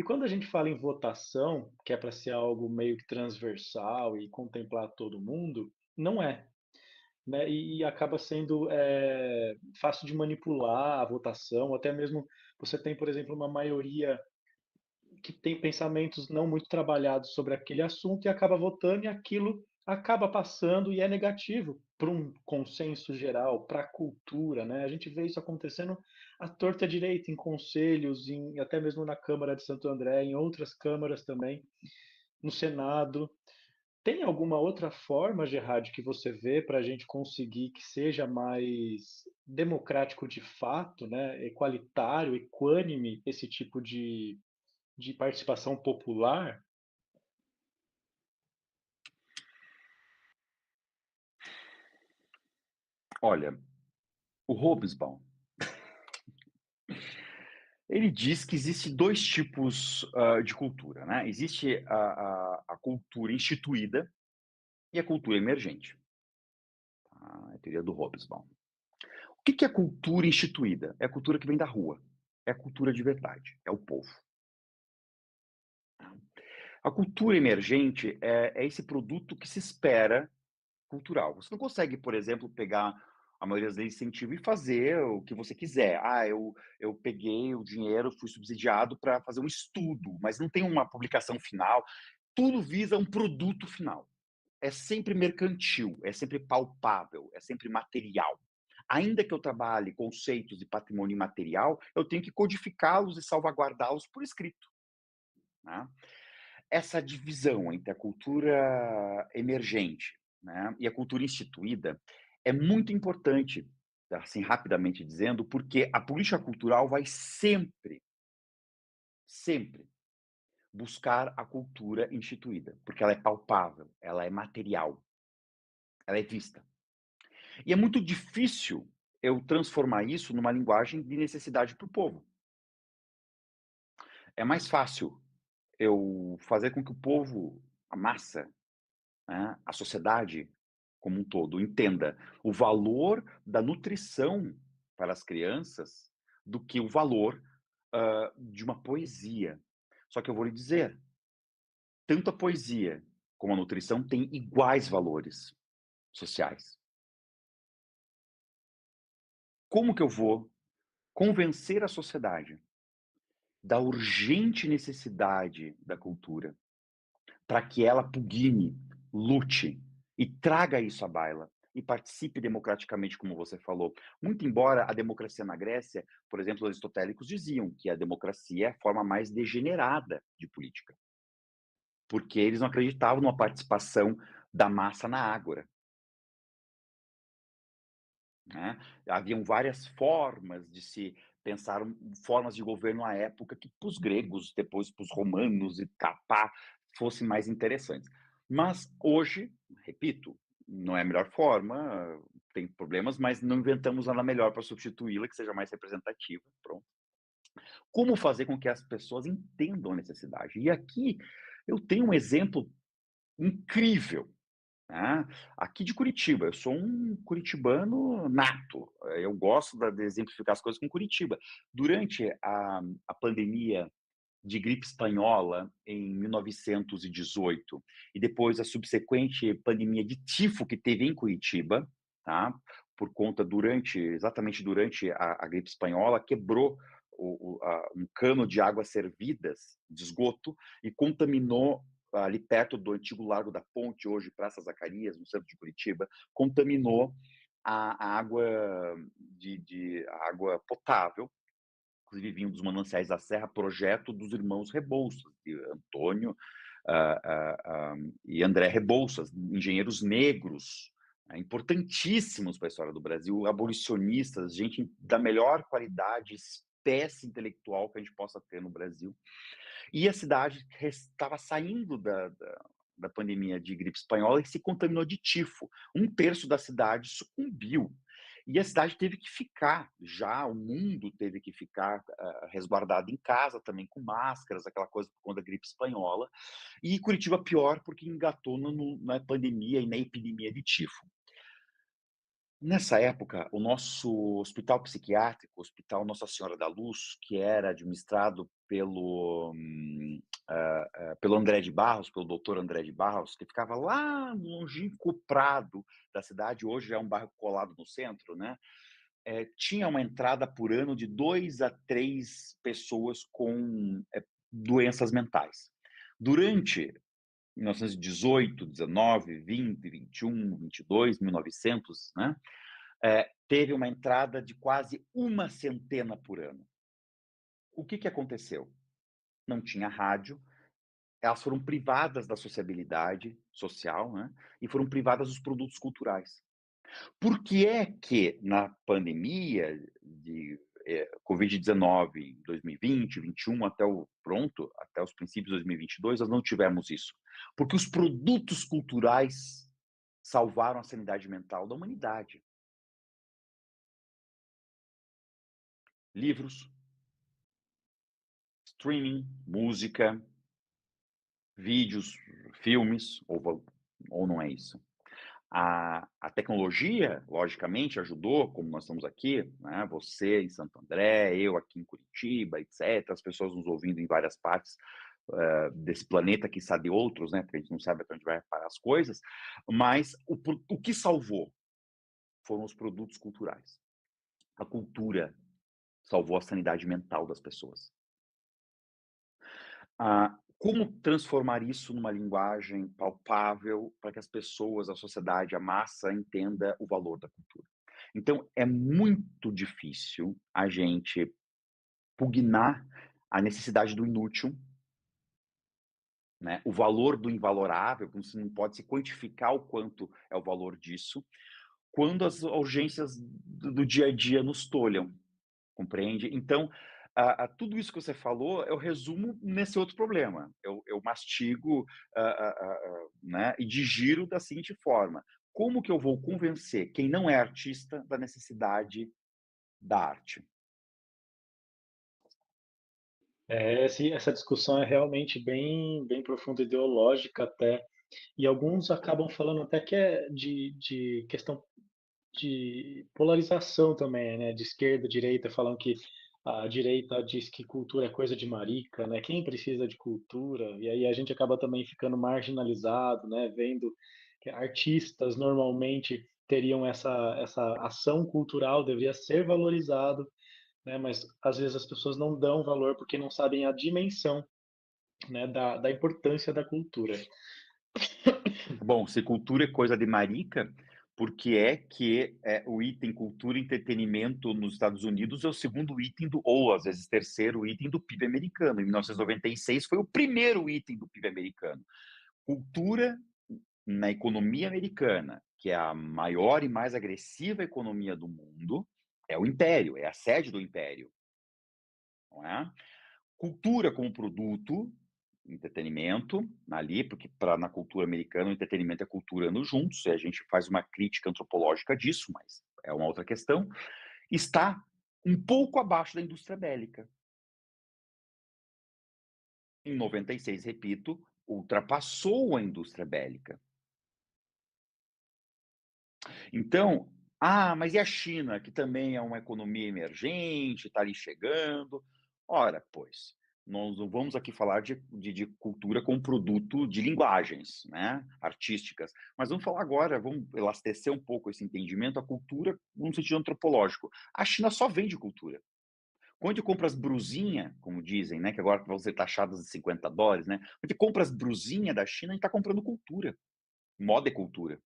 E quando a gente fala em votação, que é para ser algo meio que transversal e contemplar todo mundo, não é, né, e acaba sendo fácil de manipular a votação, até mesmo você tem, por exemplo, uma maioria que tem pensamentos não muito trabalhados sobre aquele assunto e acaba votando e aquilo acaba passando e é negativo para um consenso geral, para a cultura, né? A gente vê isso acontecendo à torta direita em conselhos, até mesmo na Câmara de Santo André, em outras câmaras também, no Senado. Tem alguma outra forma, Gerard, que você vê para a gente conseguir que seja mais democrático de fato, né, equalitário, equânime, esse tipo de participação popular? Olha, o Hobsbawm, ele diz que existe dois tipos de cultura, né? Existe a cultura instituída e a cultura emergente. Tá? É a teoria do Hobsbawm. O que é cultura instituída? É a cultura que vem da rua. É a cultura de verdade. É o povo. A cultura emergente é esse produto que se espera cultural. Você não consegue, por exemplo, pegar a maioria das leis de incentivo e fazer o que você quiser. Ah, eu peguei o dinheiro, fui subsidiado para fazer um estudo, mas não tem uma publicação final. Tudo visa um produto final. É sempre mercantil, é sempre palpável, é sempre material. Ainda que eu trabalhe conceitos de patrimônio imaterial, eu tenho que codificá-los e salvaguardá-los por escrito. Né? Essa divisão entre a cultura emergente, né, e a cultura instituída é muito importante, assim, rapidamente dizendo, porque a política cultural vai sempre, sempre buscar a cultura instituída, porque ela é palpável, ela é material, ela é vista. E é muito difícil eu transformar isso numa linguagem de necessidade para o povo. É mais fácil eu fazer com que o povo, a massa, né, a sociedade como um todo, entenda o valor da nutrição para as crianças do que o valor de uma poesia. Só que eu vou lhe dizer, tanto a poesia como a nutrição têm iguais valores sociais. Como que eu vou convencer a sociedade da urgente necessidade da cultura para que ela pugne, lute e traga isso à baila e participe democraticamente, como você falou. Muito embora a democracia na Grécia, por exemplo, os aristotélicos diziam que a democracia é a forma mais degenerada de política, porque eles não acreditavam numa participação da massa na ágora. Né? Haviam várias formas de se pensar formas de governo à época que para os gregos, depois para os romanos e capá fossem mais interessantes. Mas hoje, repito, não é a melhor forma, tem problemas, mas não inventamos nada melhor para substituí-la que seja mais representativa. Pronto. Como fazer com que as pessoas entendam a necessidade? E aqui eu tenho um exemplo incrível, né? Aqui de Curitiba. Eu sou um curitibano nato. Eu gosto de exemplificar as coisas com Curitiba. Durante a pandemia de gripe espanhola em 1918 e depois a subsequente pandemia de tifo que teve em Curitiba, tá? Por conta exatamente durante a gripe espanhola, quebrou um cano de águas servidas de esgoto e contaminou ali perto do antigo Largo da Ponte, hoje Praça Zacarias, no centro de Curitiba, contaminou a água a água potável, inclusive vinham dos mananciais da Serra, projeto dos irmãos Rebouças, de Antônio e André Rebouças, engenheiros negros, importantíssimos para a história do Brasil, abolicionistas, gente da melhor qualidade, espécie intelectual que a gente possa ter no Brasil. E a cidade estava saindo da pandemia de gripe espanhola e se contaminou de tifo. Um terço da cidade sucumbiu. E a cidade teve que ficar, o mundo teve que ficar resguardado em casa, também com máscaras, aquela coisa por conta da gripe espanhola. E Curitiba pior, porque engatou na pandemia e na epidemia de tifo. Nessa época, o nosso hospital psiquiátrico, o Hospital Nossa Senhora da Luz, que era administrado pelo André de Barros, pelo doutor André de Barros, que ficava lá no longínquo Prado da cidade, hoje é um bairro colado no centro, né? Tinha uma entrada por ano de 2 a 3 pessoas com doenças mentais. Durante 1918, 19, 20, 21, 22, 1900, né? Teve uma entrada de quase 100 por ano. O que aconteceu? Não tinha rádio, elas foram privadas da sociabilidade social, né? E foram privadas dos produtos culturais. Por que é que na pandemia de Covid-19 em 2020, 2021, até os princípios de 2022, nós não tivemos isso? Porque os produtos culturais salvaram a sanidade mental da humanidade. Livros, streaming, música, vídeos, filmes, ou não é isso? A tecnologia, logicamente, ajudou, como nós estamos aqui, né? Você em Santo André, eu aqui em Curitiba, etc., as pessoas nos ouvindo em várias partes desse planeta, que sabe outros, né? Porque a gente não sabe até onde vai parar as coisas, mas o que salvou foram os produtos culturais. A cultura salvou a sanidade mental das pessoas. Como transformar isso numa linguagem palpável para que as pessoas, a sociedade, a massa entenda o valor da cultura? Então, é muito difícil a gente pugnar a necessidade do inútil, né? O valor do invalorável, você não pode se quantificar o quanto é o valor disso, quando as urgências do dia a dia nos tolham, compreende? Então, tudo isso que você falou, eu resumo nesse outro problema. Eu mastigo, né, e digiro da seguinte forma: como que eu vou convencer quem não é artista da necessidade da arte? Essa discussão é realmente bem profunda, ideológica até, e alguns acabam falando até que é de questão de polarização também, né? De esquerda, direita, falam que a direita diz que cultura é coisa de marica, né? Quem precisa de cultura? E aí a gente acaba também ficando marginalizado, né? Vendo que artistas normalmente teriam essa ação cultural, deveria ser valorizado, né? Mas às vezes as pessoas não dão valor porque não sabem a dimensão, né? Da importância da cultura. Bom, se cultura é coisa de marica, por que é que o item cultura e entretenimento nos Estados Unidos é o segundo item ou às vezes terceiro item do PIB americano? Em 1996 foi o primeiro item do PIB americano. Cultura na economia americana, que é a maior e mais agressiva economia do mundo, é o império, é a sede do império, não é? Cultura como produto, entretenimento ali, porque na cultura americana o entretenimento e a cultura andam juntos, e a gente faz uma crítica antropológica disso, mas é uma outra questão, está um pouco abaixo da indústria bélica. Em 96, repito, ultrapassou a indústria bélica. Então, mas e a China, que também é uma economia emergente, está ali chegando? Ora, pois, nós não vamos aqui falar de cultura como produto de linguagens, né, artísticas, mas vamos falar agora, vamos elastecer um pouco esse entendimento, a cultura num sentido antropológico. A China só vende cultura. Quando tu compra as brusinhas, como dizem, né, que agora vão ser taxadas de $50, né, quando tu compra as brusinhas da China, a gente está comprando cultura. Moda é cultura.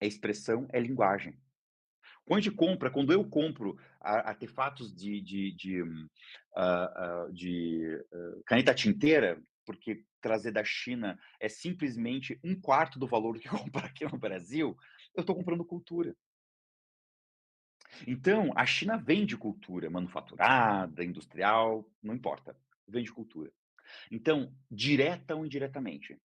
É expressão, é linguagem. Quando eu compro artefatos de caneta tinteira, porque trazer da China é simplesmente um quarto do valor do que comprar aqui no Brasil, eu estou comprando cultura. Então, a China vende cultura manufaturada, industrial, não importa, vende cultura. Então, direta ou indiretamente,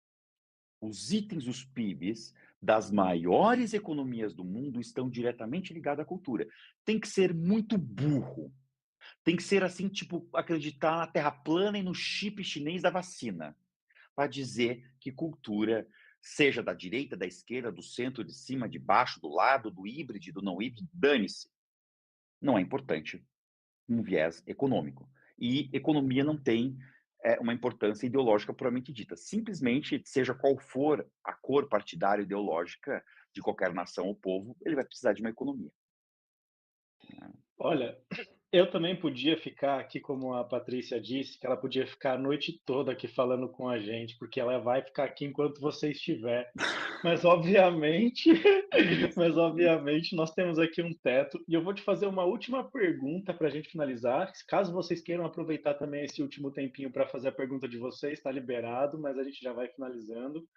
os itens dos PIBs das maiores economias do mundo estão diretamente ligados à cultura. Tem que ser muito burro. Tem que ser assim, tipo, acreditar na terra plana e no chip chinês da vacina, para dizer que cultura, seja da direita, da esquerda, do centro, de cima, de baixo, do lado, do híbrido, do não híbrido, dane-se. Não é importante um viés econômico. E economia não tem uma importância ideológica puramente dita. Simplesmente, seja qual for a cor partidária ideológica de qualquer nação ou povo, ele vai precisar de uma economia. Olha, eu também podia ficar aqui, como a Patrícia disse, que ela podia ficar a noite toda aqui falando com a gente, porque ela vai ficar aqui enquanto você estiver. Mas obviamente, mas obviamente nós temos aqui um teto. E eu vou te fazer uma última pergunta para a gente finalizar. Caso vocês queiram aproveitar também esse último tempinho para fazer a pergunta de vocês, está liberado, mas a gente já vai finalizando.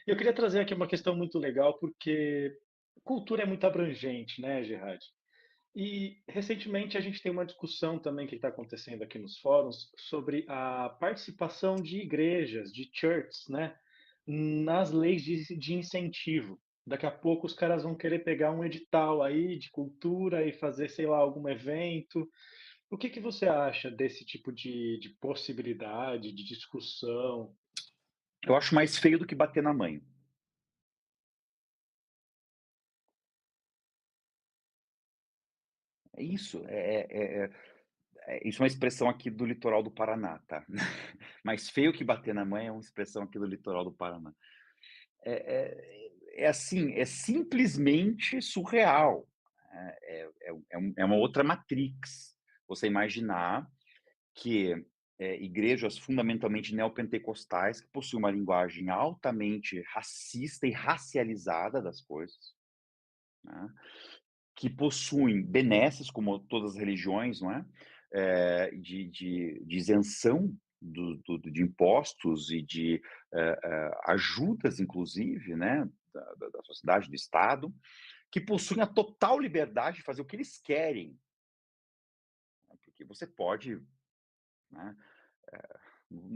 Eu queria trazer aqui uma questão muito legal, porque cultura é muito abrangente, né, Gerard? E recentemente a gente tem uma discussão também que está acontecendo aqui nos fóruns sobre a participação de igrejas, de churches, né, nas leis de incentivo. Daqui a pouco os caras vão querer pegar um edital aí de cultura e fazer, sei lá, algum evento. O que que você acha desse tipo de possibilidade, de discussão? Eu acho mais feio do que bater na mãe. É isso, isso é uma expressão aqui do litoral do Paraná, tá? Mais feio que bater na mãe é uma expressão aqui do litoral do Paraná. É assim, é simplesmente surreal. É uma outra matrix. Você imaginar que igrejas fundamentalmente neopentecostais, que possuem uma linguagem altamente racista e racializada das coisas, né? Que possuem benesses, como todas as religiões, não é? De isenção de impostos e de ajudas, inclusive, né, da sociedade, do Estado, que possuem a total liberdade de fazer o que eles querem, né, porque você pode, né,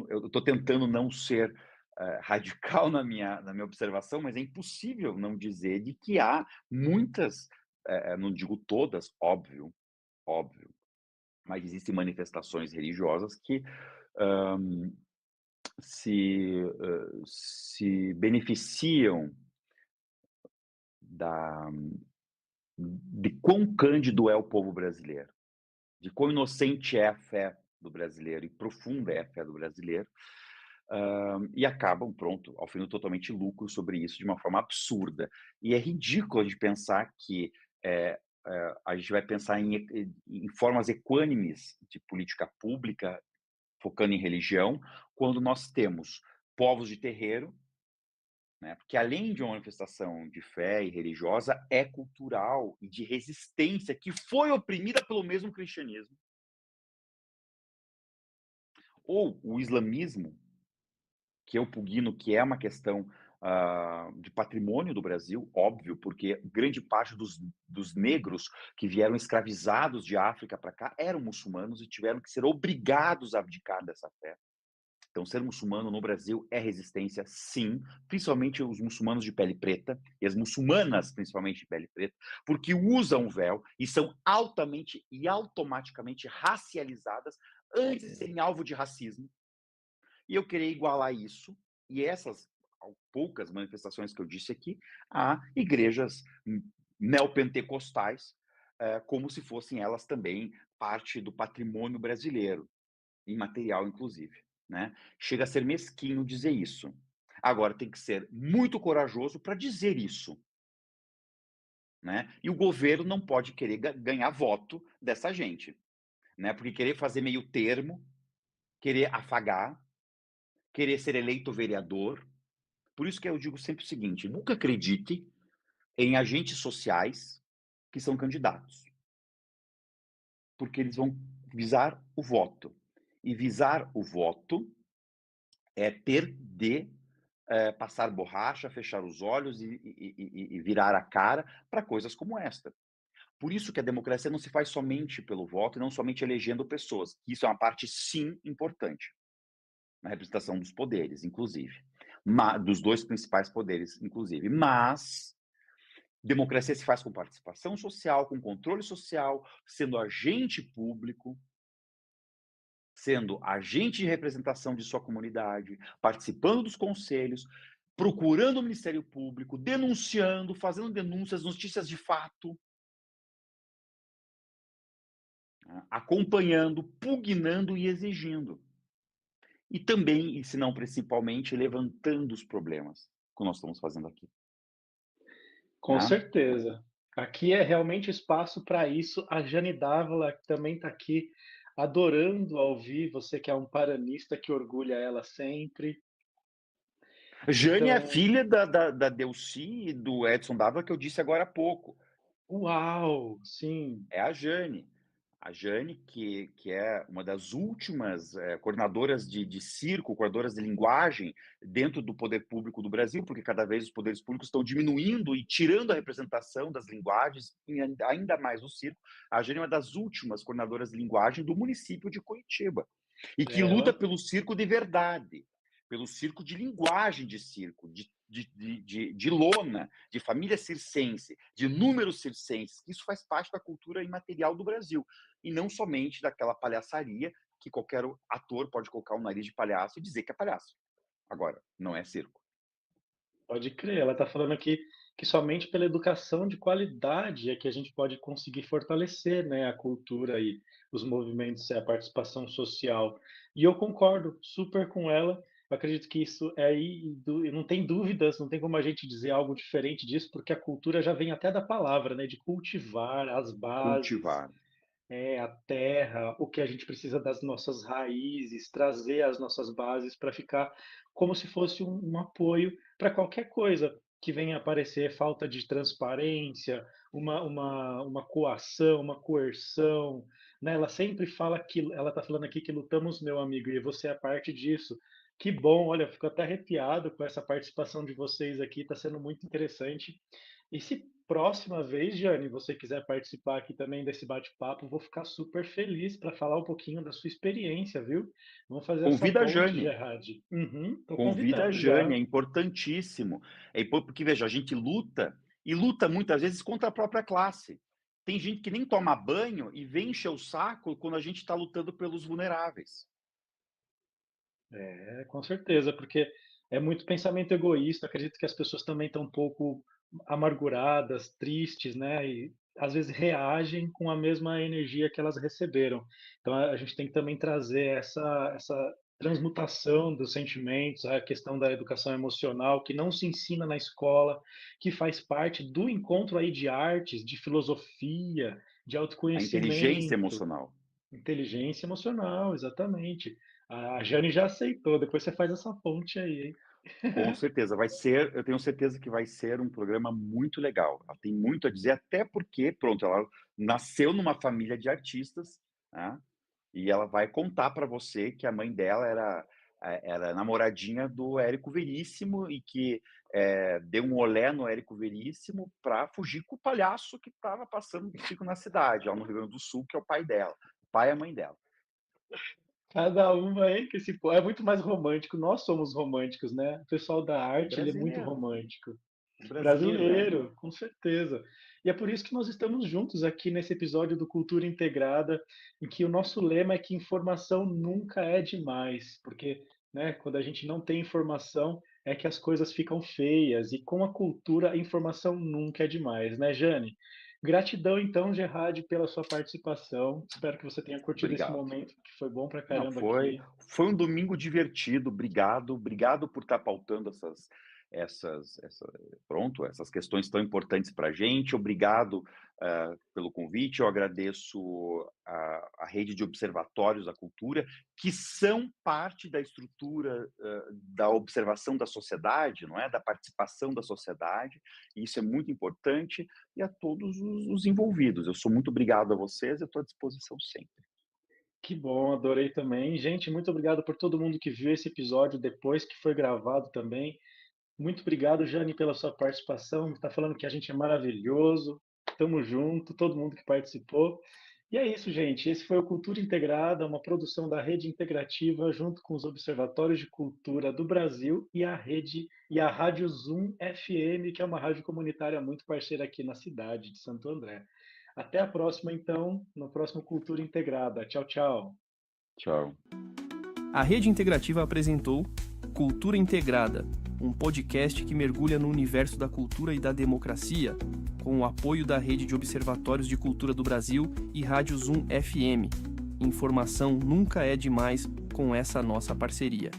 eu estou tentando não ser radical na minha observação, mas é impossível não dizer de que há muitas, não digo todas, óbvio, óbvio, mas existem manifestações religiosas que se beneficiam da, de quão cândido é o povo brasileiro, de quão inocente é a fé do brasileiro e profunda é a fé do brasileiro, e acabam, pronto, alfinando totalmente lucro sobre isso de uma forma absurda. E é ridículo a gente pensar que a gente vai pensar em formas equânimes de política pública, focando em religião, quando nós temos povos de terreiro, né, porque além de uma manifestação de fé e religiosa, é cultural e de resistência, que foi oprimida pelo mesmo cristianismo. Ou o islamismo, que eu pugno que é uma questão de patrimônio do Brasil, óbvio, porque grande parte dos negros que vieram escravizados de África para cá eram muçulmanos e tiveram que ser obrigados a abdicar dessa fé. Então, ser muçulmano no Brasil é resistência, sim, principalmente os muçulmanos de pele preta, e as muçulmanas, principalmente de pele preta, porque usam véu e são altamente e automaticamente racializadas antes de serem alvo de racismo. E eu queria igualar isso, e essas poucas manifestações que eu disse aqui, a igrejas neopentecostais, como se fossem elas também parte do patrimônio brasileiro, imaterial inclusive, né? Chega a ser mesquinho dizer isso. Agora tem que ser muito corajoso para dizer isso, né? E o governo não pode querer ganhar voto dessa gente, né? Porque querer fazer meio termo, querer afagar, querer ser eleito vereador. Por isso que eu digo sempre o seguinte: nunca acredite em agentes sociais que são candidatos, porque eles vão visar o voto. E visar o voto é ter de passar borracha, fechar os olhos e virar a cara para coisas como esta. Por isso que a democracia não se faz somente pelo voto e não somente elegendo pessoas. Isso é uma parte, sim, importante na representação dos poderes, inclusive. Dos dois principais poderes, inclusive. Mas democracia se faz com participação social, com controle social, sendo agente público, sendo agente de representação de sua comunidade, participando dos conselhos, procurando o Ministério Público, denunciando, fazendo denúncias, notícias de fato, acompanhando, pugnando e exigindo. E também, e se não principalmente, levantando os problemas, como nós estamos fazendo aqui. Com Né? certeza. Aqui é realmente espaço para isso. A Jane Dávila que também está aqui adorando ouvir, você que é um paranista que orgulha ela sempre. Jane é Então, filha da Delcy e do Edson Dávila, que eu disse agora há pouco. uau, sim, É a Jane. A Jane, que é uma das últimas coordenadoras de circo, coordenadoras de linguagem dentro do poder público do Brasil, porque cada vez os poderes públicos estão diminuindo e tirando a representação das linguagens, ainda mais no circo. A Jane é uma das últimas coordenadoras de linguagem do município de Curitiba. E que luta ela pelo circo de verdade, pelo circo de linguagem de circo, de lona, de família circense, de números circenses. Isso faz parte da cultura imaterial do Brasil. E não somente daquela palhaçaria que qualquer ator pode colocar o nariz de palhaço e dizer que é palhaço. Agora, não é circo. pode crer, ela está falando aqui que somente pela educação de qualidade é que a gente pode conseguir fortalecer, né, a cultura e os movimentos, a participação social. E eu concordo super com ela. Eu acredito que isso é aí, não tem dúvidas, não tem como a gente dizer algo diferente disso, porque a cultura já vem até da palavra, né, de cultivar as bases, Cultivar. a terra, o que a gente precisa das nossas raízes, trazer as nossas bases para ficar como se fosse um apoio para qualquer coisa que venha aparecer, falta de transparência, uma coação, uma coerção, né? Ela sempre fala que, ela está falando aqui que lutamos, meu amigo, e você é parte disso. Que bom, olha, eu fico até arrepiado com essa participação de vocês aqui, está sendo muito interessante. E se próxima vez, Jane, você quiser participar aqui também desse bate-papo, vou ficar super feliz para falar um pouquinho da sua experiência, viu? Vamos fazer essa Convida a ponte, Jane. Gerard. Uhum, tô Convida a convidado Jane, já. é importantíssimo. Porque, veja, a gente luta, e luta muitas vezes contra a própria classe. Tem gente que nem toma banho e vem encher o saco quando a gente está lutando pelos vulneráveis. É, com certeza, porque é muito pensamento egoísta. Acredito que as pessoas também estão um pouco amarguradas, tristes, né? E às vezes reagem com a mesma energia que elas receberam. Então a gente tem que também trazer essa transmutação dos sentimentos, a questão da educação emocional, que não se ensina na escola, que faz parte do encontro aí de artes, de filosofia, de A inteligência autoconhecimento. emocional. Inteligência emocional, exatamente. A Jane já aceitou, depois você faz essa ponte aí, hein? Com certeza, eu tenho certeza que vai ser um programa muito legal. Ela tem muito a dizer, até porque, pronto, ela nasceu numa família de artistas, né? E ela vai contar para você que a mãe dela era namoradinha do Érico Veríssimo e que deu um olé no Érico Veríssimo para fugir com o palhaço que estava passando do circo na cidade, lá no Rio Grande do Sul, que é o pai dela, o pai e a mãe dela. Cada uma aí que esse é muito mais romântico. Nós somos românticos, né? O pessoal da O arte, ele é muito brasileiro, romântico. o brasileiro, né? Brasileiro, com certeza. E é por isso que nós estamos juntos aqui nesse episódio do Cultura Integrada, em que o nosso lema é que informação nunca é demais, porque, né, quando a gente não tem informação, é que as coisas ficam feias, e com a cultura, a informação nunca é demais, né, Jane? Gratidão, então, Gerard, pela sua participação. Espero que você tenha curtido esse Obrigado. momento, que foi bom pra Não, caramba foi, aqui. foi um domingo divertido. Obrigado por estar pautando essas questões tão importantes para a gente. Obrigado pelo convite. Eu agradeço a rede de observatórios da cultura, que são parte da estrutura da observação da sociedade, não é? Da participação da sociedade. E isso é muito importante. E a todos os envolvidos. Eu sou muito obrigado a vocês. Eu estou à disposição sempre. Que bom, adorei também. Gente, muito obrigado por todo mundo que viu esse episódio depois que foi gravado também. Muito obrigado, Jane, pela sua participação. Está falando que a gente é maravilhoso. Tamo junto, todo mundo que participou. E é isso, gente. Esse foi o Cultura Integrada, uma produção da Rede Integrativa, junto com os Observatórios de Cultura do Brasil e a Rádio Zoom FM, que é uma rádio comunitária muito parceira aqui na cidade de Santo André. Até a próxima, então, no próximo Cultura Integrada. Tchau, tchau. Tchau. A Rede Integrativa apresentou Cultura Integrada, um podcast que mergulha no universo da cultura e da democracia, com o apoio da Rede de Observatórios de Cultura do Brasil e Rádio Zoom FM. Informação nunca é demais com essa nossa parceria.